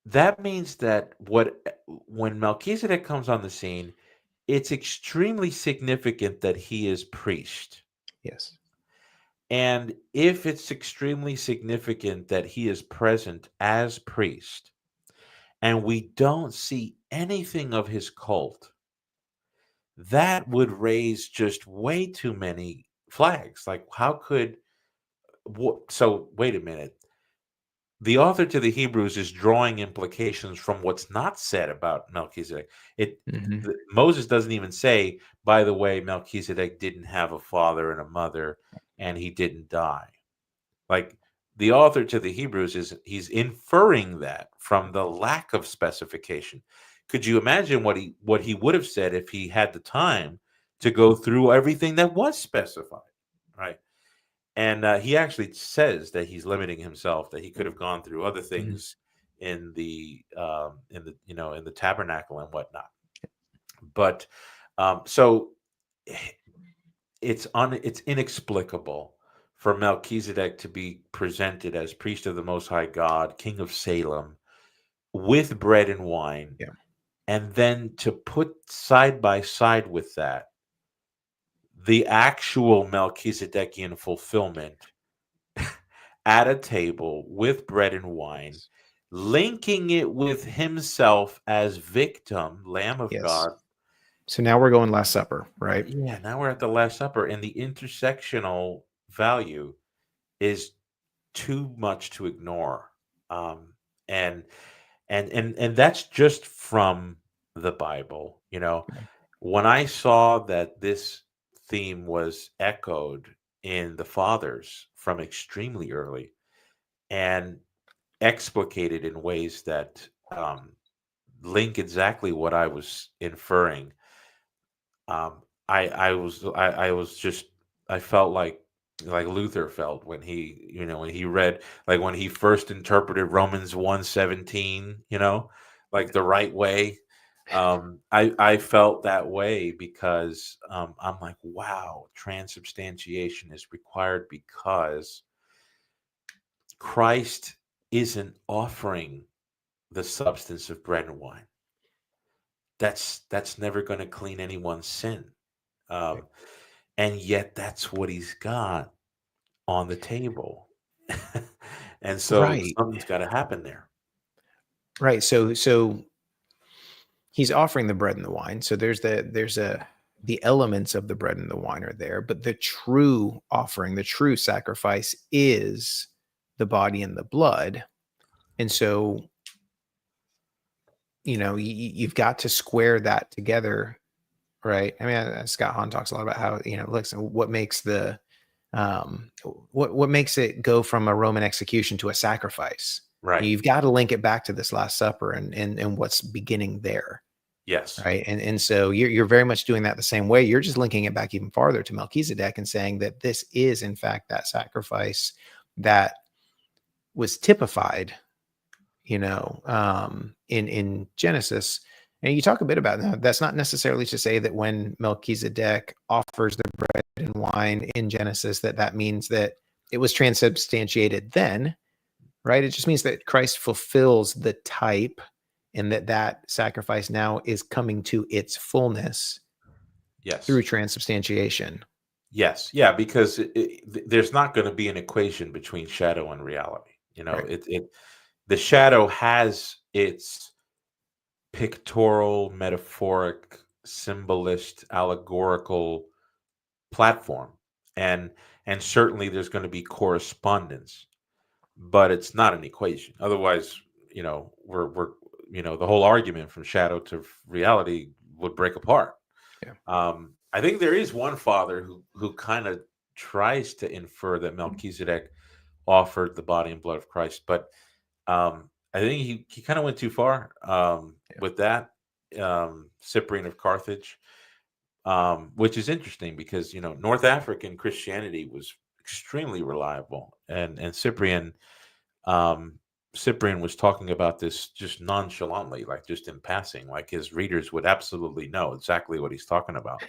That means that when Melchizedek comes on the scene, it's extremely significant that he is priest. Yes. And if it's extremely significant that he is present as priest, and we don't see anything of his cult, that would raise just way too many flags. Like, how could so wait a minute. The author to the Hebrews is drawing implications from what's not said about Melchizedek. Mhm. Moses doesn't even say, by the way, Melchizedek didn't have a father and a mother, and he didn't die. Like, the author to the Hebrews he's inferring that from the lack of specification. Could you imagine what he would have said if he had the time to go through everything that was specified, right? And he actually says that he's limiting himself, that he could have gone through other Mhm. things in the in the tabernacle and whatnot. But so it's inexplicable for Melchizedek to be presented as priest of the Most High God, King of Salem, with bread and wine, Yeah. and then to put side by side with that the actual Melchizedekian fulfillment at a table with bread and wine, linking it with himself as victim, Lamb of Yes. God. So now we're going Last Supper, right? Yeah, now we're at the Last Supper, and the intersectional value is too much to ignore. Um, and and that's just from the Bible. When I saw that this theme was echoed in the Fathers from extremely early, and explicated in ways that link exactly what I was inferring. I was just I felt like Luther felt when he read, like when he first interpreted Romans 1:17, like the right way. I felt that way because I'm like, wow, transubstantiation is required because Christ isn't offering the substance of bread and wine. That's never going to clean anyone's sin. Um, and yet that's what he's got on the table. And so Right. something's got to happen there. Right. So he's offering the bread and the wine. So the elements of the bread and the wine are there, but the true offering, the true sacrifice is the body and the blood. And so, you've got to square that together, right? I mean, Scott Hahn talks a lot about how, listen, what makes it go from a Roman execution to a sacrifice? Right. You've got to link it back to this Last Supper and what's beginning there. Yes. right? And so you're very much doing that the same way. You're just linking it back even farther to Melchizedek and saying that this is in fact that sacrifice that was typified, in Genesis. And you talk a bit about that. That's not necessarily to say that when Melchizedek offers the bread and wine in Genesis, that means that it was transubstantiated then, right? It just means that Christ fulfills the type, and that sacrifice now is coming to its fullness through Yes. transubstantiation. Yes. Yeah. Because there's not going to be an equation between shadow and reality. Right. The shadow has its pictorial, metaphoric, symbolist, allegorical platform, and certainly there's going to be correspondence, but it's not an equation. Otherwise, we're the whole argument from shadow to reality would break apart. Yeah. I think there is one father who kind of tries to infer that Melchizedek offered the body and blood of Christ, but I think he kind of went too far with that. Cyprian of Carthage, which is interesting because North African Christianity was extremely reliable, and Cyprian was talking about this just nonchalantly, like just in passing, like his readers would absolutely know exactly what he's talking about.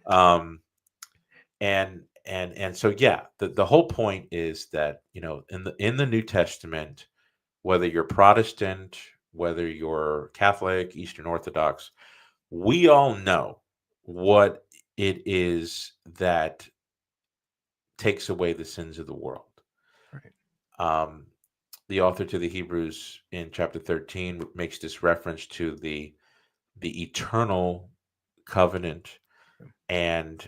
Um, and so yeah, the whole point is that in the New Testament, whether you're Protestant, whether you're Catholic, Eastern Orthodox, we all know what it is that takes away the sins of the world. Right. The author to the Hebrews in chapter 13 makes this reference to the eternal covenant, and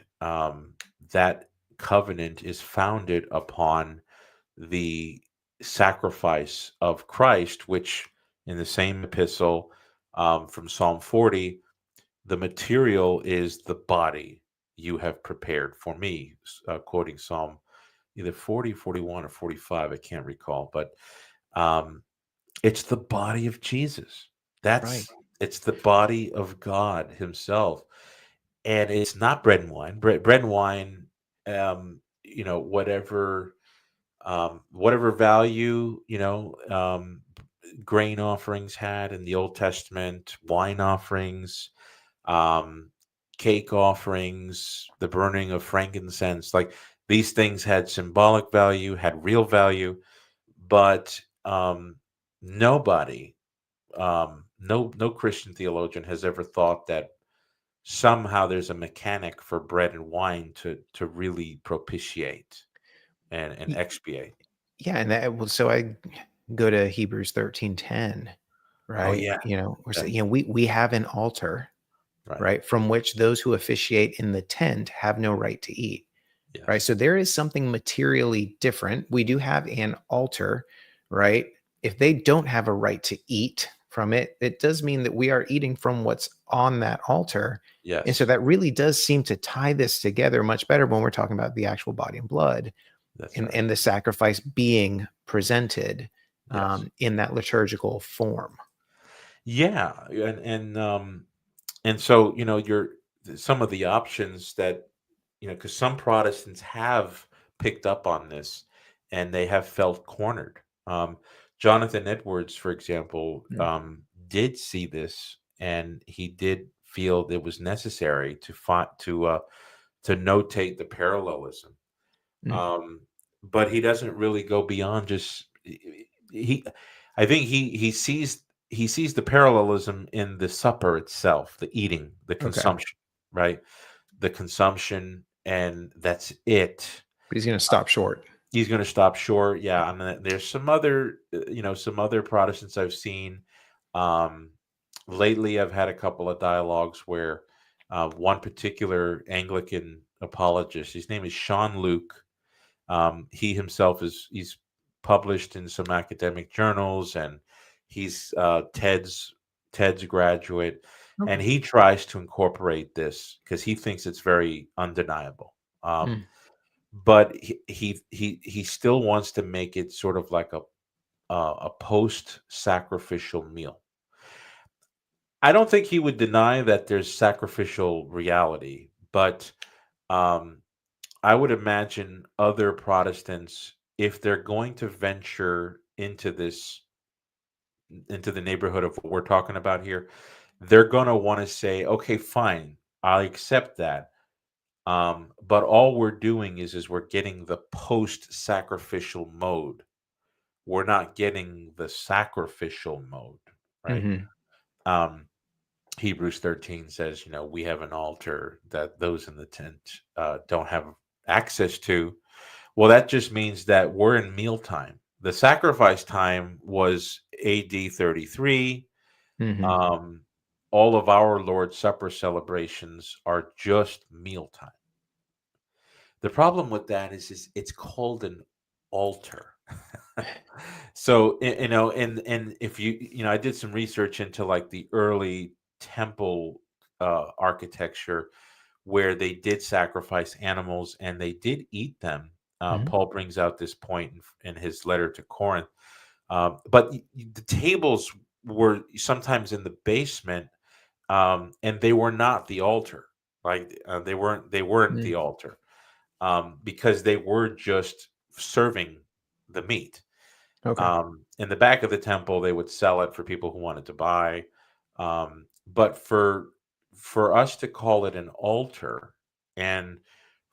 that covenant is founded upon the sacrifice of Christ, which in the same epistle from Psalm 40, the material is the body you have prepared for me, quoting Psalm either 40, 41, or 45. I can't recall, but it's the body of Jesus. Right. It's the body of God himself. And it's not bread and wine. Bread and wine, whatever value, grain offerings had in the Old Testament, wine offerings, um, cake offerings, the burning of frankincense, like these things had symbolic value, had real value, but nobody, no Christian theologian has ever thought that somehow there's a mechanic for bread and wine to really propitiate and expiate. Yeah, and so I go to Hebrews 13:10, Oh right? yeah, We're yeah, saying, we have an altar, right. right, from which those who officiate in the tent have no right to eat, right? Yes, So there is something materially different. We do have an altar, right? If they don't have a right to eat from it, it does mean that we are eating from what's on that altar. And so yes, that really does seem to tie this together much better when we're talking about the actual body and blood, that's and right. the sacrifice being presented Yes, in that liturgical form. yeah, and so you're some of the options that because some Protestants have picked up on this and they have felt cornered. Jonathan Edwards, for example, Mm. did see this, and he did feel it was necessary to find to notate the parallelism. Mm. Um, but he doesn't really go beyond just he. I think he sees the parallelism in the supper itself, the eating, the Okay. consumption, right? The consumption, and that's it. But he's going to stop short. He's going to stop short. Yeah, and then there's some other, some other Protestants I've seen. Um, lately, I've had a couple of dialogues where one particular Anglican apologist, his name is Sean Luke. He himself he's published in some academic journals, and he's Ted's graduate, and Okay. he tries to incorporate this because he thinks it's very undeniable. Mm. But he still wants to make it sort of like a post sacrificial meal. I don't think he would deny that there's sacrificial reality, but um, I would imagine other Protestants, if they're going to venture into into the neighborhood of what we're talking about here, they're going to want to say, okay, fine, I accept that. But all we're doing is we're getting the post-sacrificial mode. We're not getting the sacrificial mode, right? Hmm. Um, Hebrews 13 says, we have an altar that those in the tent don't have access to. Well, that just means that we're in mealtime. The sacrifice time was AD 33. Hmm. Um, all of our Lord's Supper celebrations are just mealtime. The problem with that is it's called an altar. So, and if I did some research into like the early temple architecture where they did sacrifice animals and they did eat them. Hmm. Paul brings out this point in his letter to Corinth. But the tables were sometimes in the basement, and they were not the altar. Like they weren't the altar, because they were just serving the meat. Okay. In the back of the temple, they would sell it for people who wanted to buy. But for us to call it an altar, and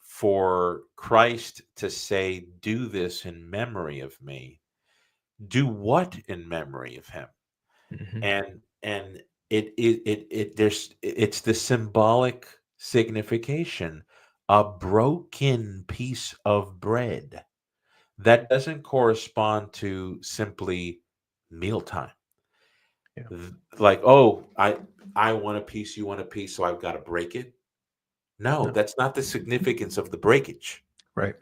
for Christ to say, "Do this in memory of me," do what in memory of him? Hmm. And it's the symbolic signification, a broken piece of bread that doesn't correspond to simply mealtime. Yeah. Like, oh, I want a piece, you want a piece, so I've got to break it. No, No. that's not the significance of the breakage. Right.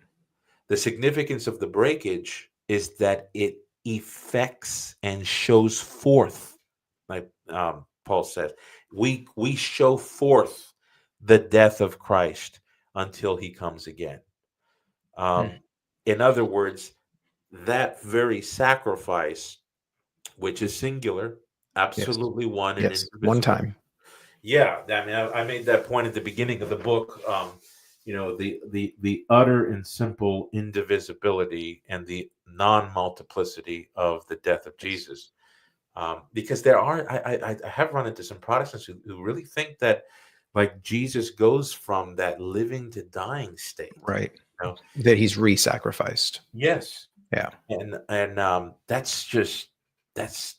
The significance of the breakage is that it effects and shows forth, like Paul says, we show forth the death of Christ until he comes again. Mm. Um, in other words, that very sacrifice, which is singular, Yes. absolutely one and Yes. One indivisible. time. Yeah, I mean, I made that point at the beginning of the book. The utter and simple indivisibility and the non-multiplicity of the death of Yes. Jesus. Because there are, I have run into some Protestants who really think that, like, Jesus goes from that living to dying state. Right. You know? That he's re-sacrificed. Yes, Yeah. and that's you That's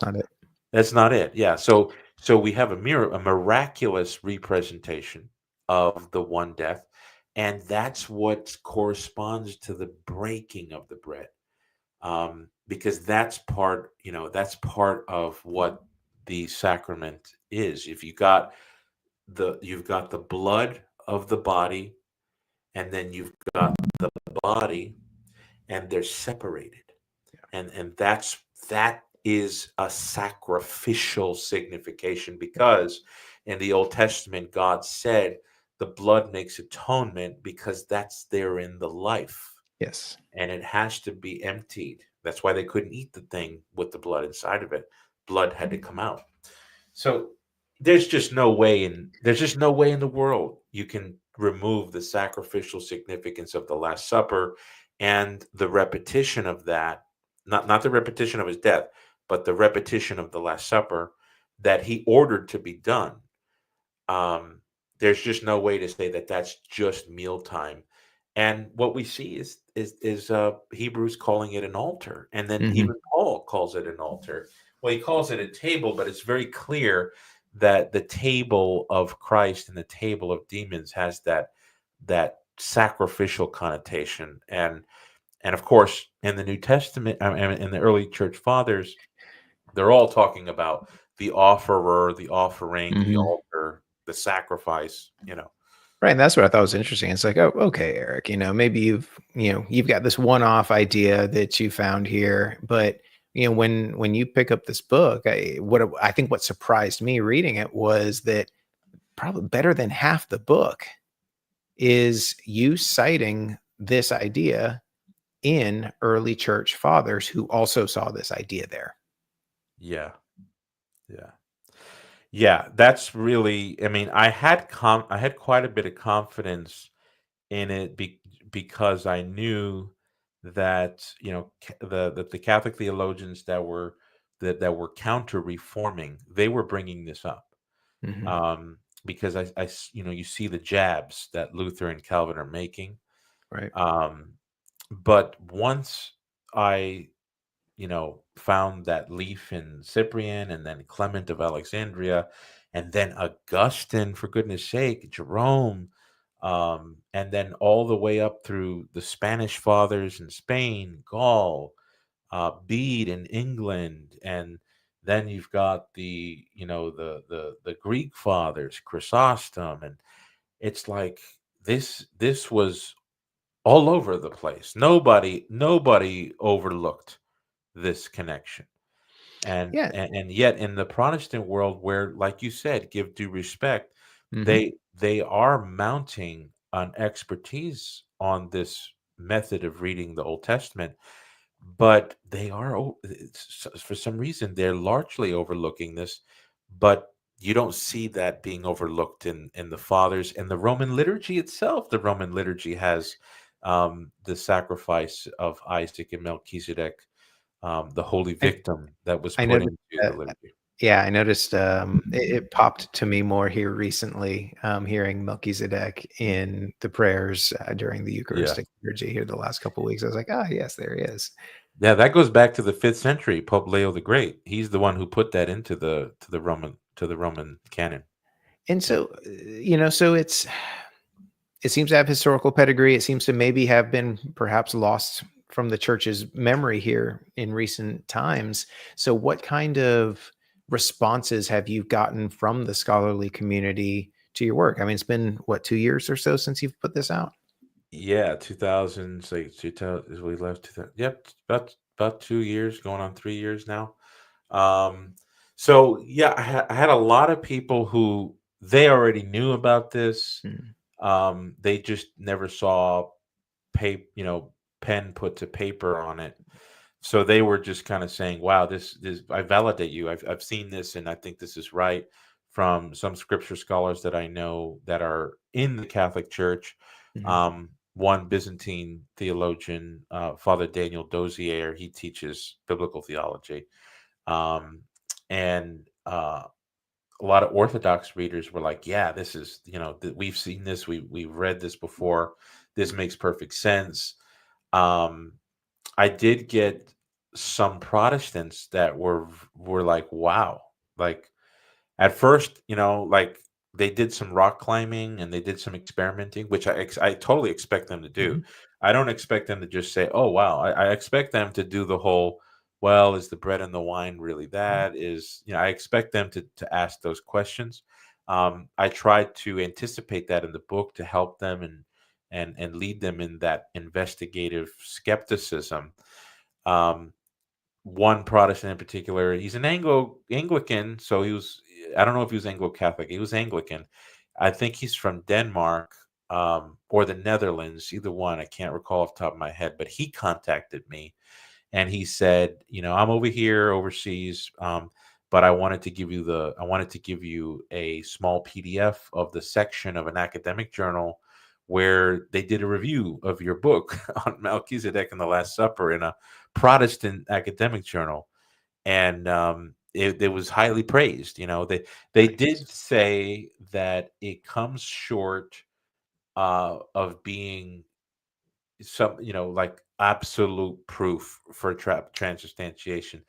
know not it. That's not it. Yeah. So we have a miraculous representation of the one death, and that's what corresponds to the breaking of the bread. Because that's part of what the sacrament is. If you've got the blood of the body, and then you've got the body, and they're separated, and that is a sacrificial signification, because in the Old Testament God said the blood makes atonement, because that's there in the life, Yes. and it has to be emptied. That's why they couldn't eat the thing with the blood inside of it. Blood had to come out. So there's just no way in the world you can remove the sacrificial significance of the Last Supper and the repetition of that, not the repetition of his death, but the repetition of the Last Supper that he ordered to be done. Um, there's just no way to say that that's just mealtime. And what we see is Hebrews calling it an altar, and then Hmm. even Paul calls it an altar. Well, he calls it a table, but it's very clear that the table of Christ and the table of demons has that sacrificial connotation. And of course, in the New Testament, and in the early church fathers, they're all talking about the offerer, the offering, the Hmm. altar, the sacrifice. Right. And that's what I thought was interesting. It's like, oh, okay, Eric, maybe you've got this one-off idea that you found here, but when you pick up this book, I think what surprised me reading it was that probably better than half the book is you citing this idea in early church fathers who also saw this idea there. Yeah, yeah. Yeah, that's really. I mean, I had quite a bit of confidence in it because I knew that the Catholic theologians that were counter reforming, they were bringing this up. Hmm. um, because you see the jabs that Luther and Calvin are making. Right. Um, but once I, found that leaf in Cyprian and then Clement of Alexandria and then Augustine, for goodness sake, Jerome, and then all the way up through the Spanish fathers in Spain, Gaul, Bede in England, and then you've got the Greek fathers, Chrysostom, and it's like this was all over the place. Nobody overlooked this connection. And, Yeah. and and yet in the Protestant world, where, like you said, give due respect, Hmm. they are mounting an expertise on this method of reading the Old Testament, but they are for some reason they're largely overlooking this, but you don't see that being overlooked in the fathers and the Roman liturgy itself. The Roman liturgy has the sacrifice of Isaac and Melchizedek, the holy I, victim that was I put noticed. into the liturgy. Yeah, I noticed it popped to me more here recently, hearing Melchizedek in the prayers during the Yeah. Eucharistic liturgy here the last couple of weeks. I was like, ah, yes, there he is. Yeah, that goes back to the 5th century, Pope Leo the Great. He's the one who put that into the Roman canon. And Yeah. so, so it seems to have historical pedigree. It seems to maybe have been perhaps lost from the church's memory here in recent times. So, what kind of responses have you gotten from the scholarly community to your work? I mean, it's been what, 2 years or so since you've put this out? Yeah, 2000, say 2000, we left 2000. Yep, about 2 years, going on 3 years now. Um, so yeah, I had a lot of people who they already knew about this. Mm, They just never saw pen put to paper on it. So they were just kind of saying, "Wow, this I validate you. I've seen this, and I think this is right." From some scripture scholars that I know that are in the Catholic Church, mhm. one Byzantine theologian, Father Daniel Dozier, he teaches biblical theology, um, and a lot of Orthodox readers were like, "Yeah, this is we've seen this, we've read this before. This makes perfect sense." Um, I did get some Protestants that were like, "Wow!" Like at first, like they did some rock climbing and they did some experimenting, which I totally expect them to do. Mhm. I don't expect them to just say, "Oh wow." I expect them to do the whole, "Well, is the bread and the wine really that?" I expect them to ask those questions. I tried to anticipate that in the book to help them and lead them in that investigative skepticism. Um, One Protestant in particular, he's an Anglican, so he was. I don't know if he was Anglo-Catholic. He was Anglican. I think he's from Denmark, or the Netherlands, either one. I can't recall off the top of my head, but he contacted me and he said, I'm over here overseas, but I wanted to give you a small PDF of the section of an academic journal where they did a review of your book on Melchizedek and the Last Supper in a Protestant academic journal, and it was highly praised. They did Nice. say that it comes short of being some like absolute proof for transubstantiation,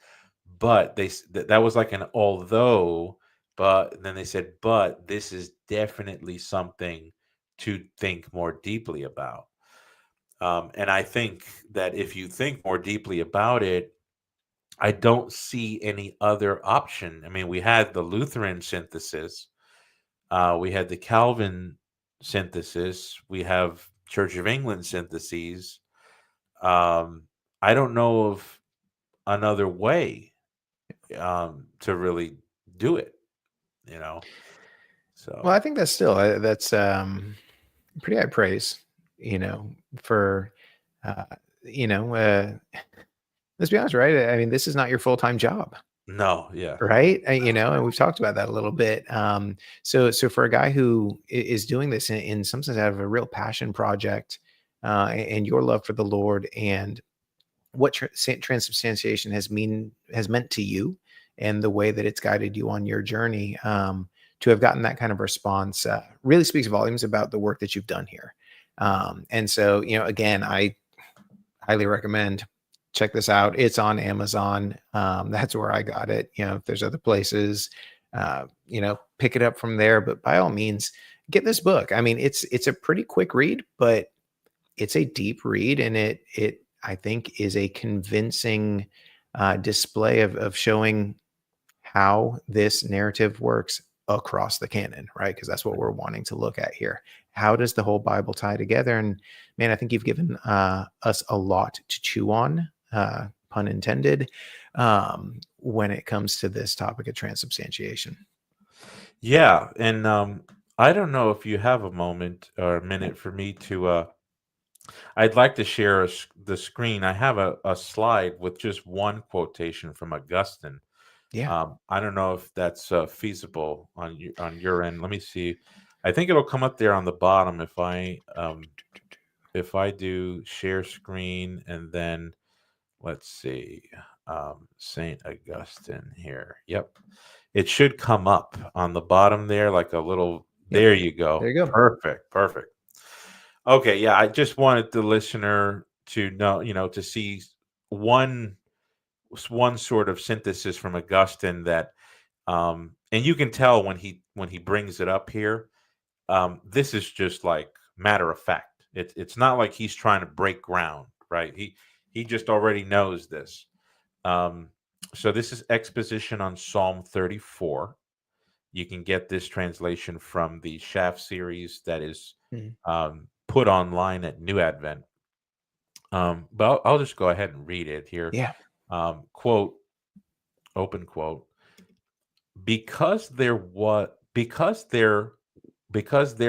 but that was like an although, but then they said, but this is definitely something to think more deeply about. And I think that if you think more deeply about it, I don't see any other option. I mean, we had the Lutheran synthesis, we had the Calvin synthesis, we have Church of England syntheses. um, I don't know of another way to really do it, you know. Well, So I think that's still that's pretty high praise, for uh, you know, uh, let's be honest, right? I mean, this is not your full time job. No, yeah. right? And we've talked about that a little bit. So for a guy who is doing this in some sense out of a real passion project, and your love for the Lord, and what transubstantiation has meant to you, and the way that it's guided you on your journey, to have gotten that kind of response, really speaks volumes about the work that you've done here. And so, again, I highly recommend, check this out. It's on Amazon. That's where I got it. If there's other places, pick it up from there. But by all means, get this book. I mean, it's a pretty quick read, but it's a deep read, and it I think is a convincing display of showing how this narrative works across the canon, right? Because that's what we're wanting to look at here. How does the whole Bible tie together? And man, I think you've given us a lot to chew on, pun intended, when it comes to this topic of transubstantiation. Yeah, and I don't know if you have a moment or a minute for me to. I'd like to share the screen. I have a slide with just one quotation from Augustine. Yeah. I don't know if that's feasible on your end. Let me see. I think it'll come up there on the bottom if I do share screen, and then let's see, Saint Augustine here. Yep, it should come up on the bottom there, like a little. Yep. There you go. There you go. Perfect. Okay, yeah, I just wanted the listener to know, to see one sort of synthesis from Augustine that, and you can tell when he brings it up here, this is just like matter of fact. It's not like he's trying to break ground, right? He just already knows this. So this is exposition on Psalm 34. You can get this translation from the Shaft series that is put online at New Advent. But I'll just go ahead and read it here. Yeah. Quote, open quote. Because there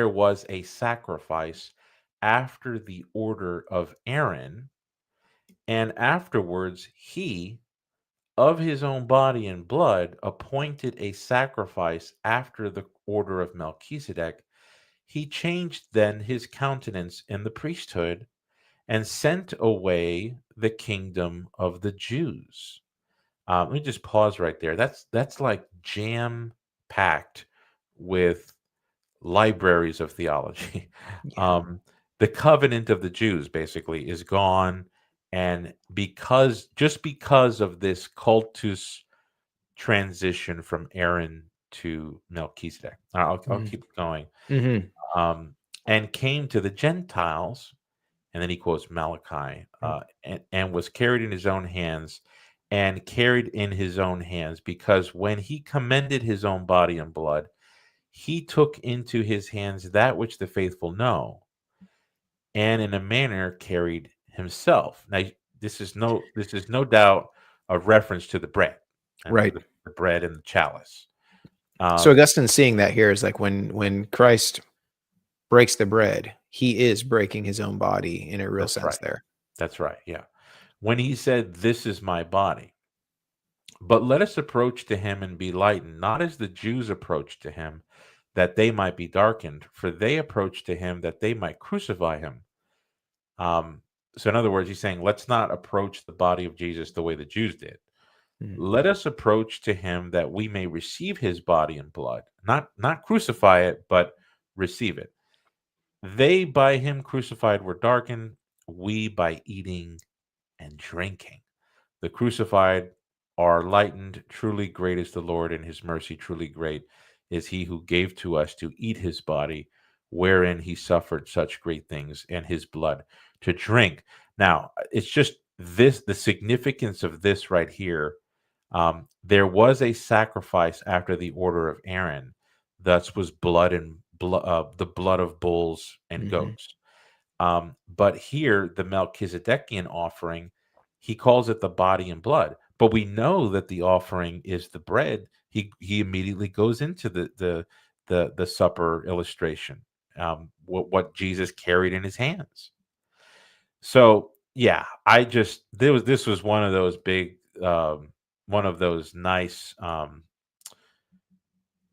was a sacrifice after the order of Aaron, and afterwards he of his own body and blood appointed a sacrifice after the order of Melchizedek, he changed then his countenance in the priesthood and sent away the kingdom of the Jews. Let me just pause right there. That's like jam packed with libraries of theology. Yeah. The covenant of the Jews basically is gone, and because of this cultus transition from Aaron to Melchizedek, I'll keep going. Mm-hmm. And came to the Gentiles, and then he quotes Malachi, and was carried in his own hands, because when he commended his own body and blood, he took into his hands that which the faithful know, and in a manner carried himself. Now, this is no doubt a reference to the bread, and Right. the bread and the chalice. So Augustine's seeing that here is like when Christ breaks the bread, he is breaking his own body in a real sense right. there. That's right. Yeah. When he said, "This is my body," but let us approach to him and be lightened, not as the Jews approached to him, that they might be darkened, for they approached to him that they might crucify him. So in other words, he's saying, let's not approach the body of Jesus the way the Jews did. Let us approach to him that we may receive his body and blood, not crucify it, but receive it. They by him crucified were darkened, we by eating and drinking. The crucified are lightened. Truly great is the Lord, and his mercy truly great is he who gave to us to eat his body, wherein he suffered such great things, and his blood to drink. Now, it's just the significance of this right here. There was a sacrifice after the order of Aaron. Thus was the blood of bulls and goats. But here, the Melchizedekian offering, he calls it the body and blood. But we know that the offering is the bread. He immediately goes into the supper illustration, what Jesus carried in his hands. So yeah, this was one of those big one of those nice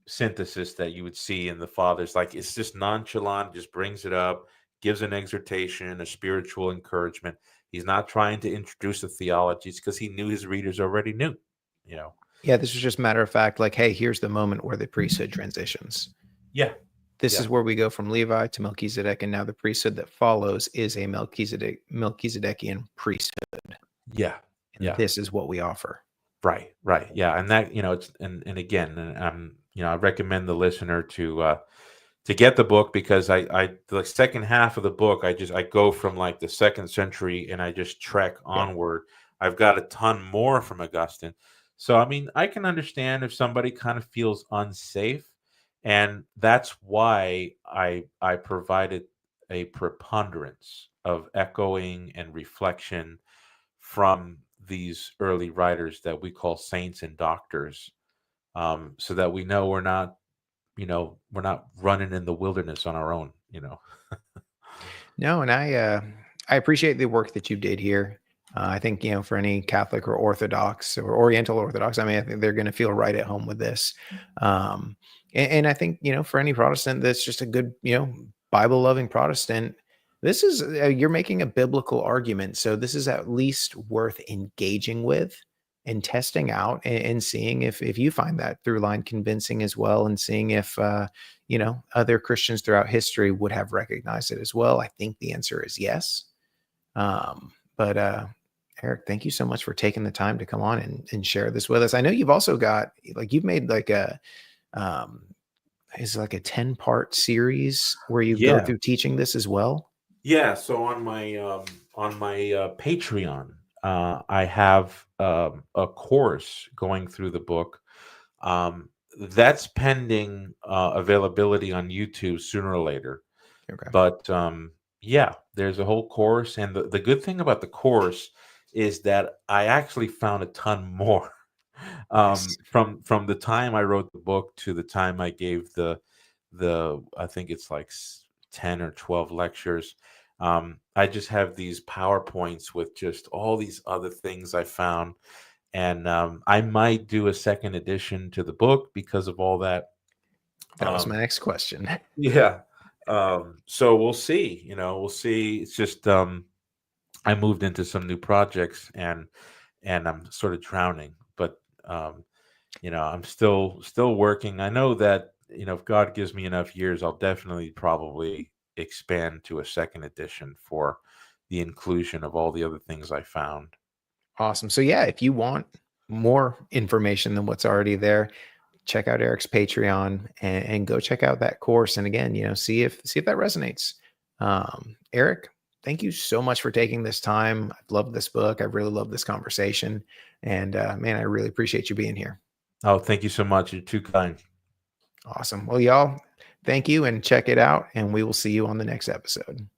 synthesis that you would see in the fathers. Like, it's just nonchalant, just brings it up, gives an exhortation, a spiritual encouragement. He's not trying to introduce the theologies because he knew his readers already knew, you know. Yeah, this is just matter of fact, like, hey, here's the moment where the priesthood transitions. Yeah. This is where we go from Levi to Melchizedek, and now the priesthood that follows is a Melchizedekian priesthood. Yeah. And this is what we offer. Right. Yeah. And that, it's, and again, I recommend the listener to get the book, because the second half of the book, I go from like the 2nd century and I just trek onward. I've got a ton more from Augustine. So, I mean, I can understand if somebody kind of feels unsafe, and that's why I provided a preponderance of echoing and reflection from these early writers that we call saints and doctors, so that we know we're not running in the wilderness on our own. No, and I appreciate the work that you did here. I think, for any Catholic or Orthodox or Oriental Orthodox, I mean, I think they're going to feel right at home with this. And I think, for any Protestant that's just a good, Bible loving Protestant, this is, you're making a biblical argument. So this is at least worth engaging with and testing out, and seeing if you find that through line convincing as well, and seeing if, other Christians throughout history would have recognized it as well. I think the answer is yes. But Erick, thank you so much for taking the time to come on and share this with us. I know you've also got, like, you've made like is like a 10-part series where you go through teaching this as well. Yeah. So on my Patreon, I have a course going through the book. That's pending availability on YouTube sooner or later. Okay. But there's a whole course, and the good thing about the course is that I actually found a ton more from the time I wrote the book to the time I gave the I think it's like 10 or 12 lectures. I just have these PowerPoints with just all these other things I found. And I might do a second edition to the book because of all that. That was my next question. Yeah. So we'll see. We'll see. It's just I moved into some new projects, and I'm sort of drowning. But I'm still working. I know that if God gives me enough years, I'll definitely probably expand to a second edition for the inclusion of all the other things I found. Awesome. So yeah, if you want more information than what's already there, check out Erick's Patreon and go check out that course. And again, see if that resonates. Erick, thank you so much for taking this time. I've loved this book. I really love this conversation. And man, I really appreciate you being here. Oh, thank you so much. You're too kind. Awesome. Well, y'all, thank you, and check it out. And we will see you on the next episode.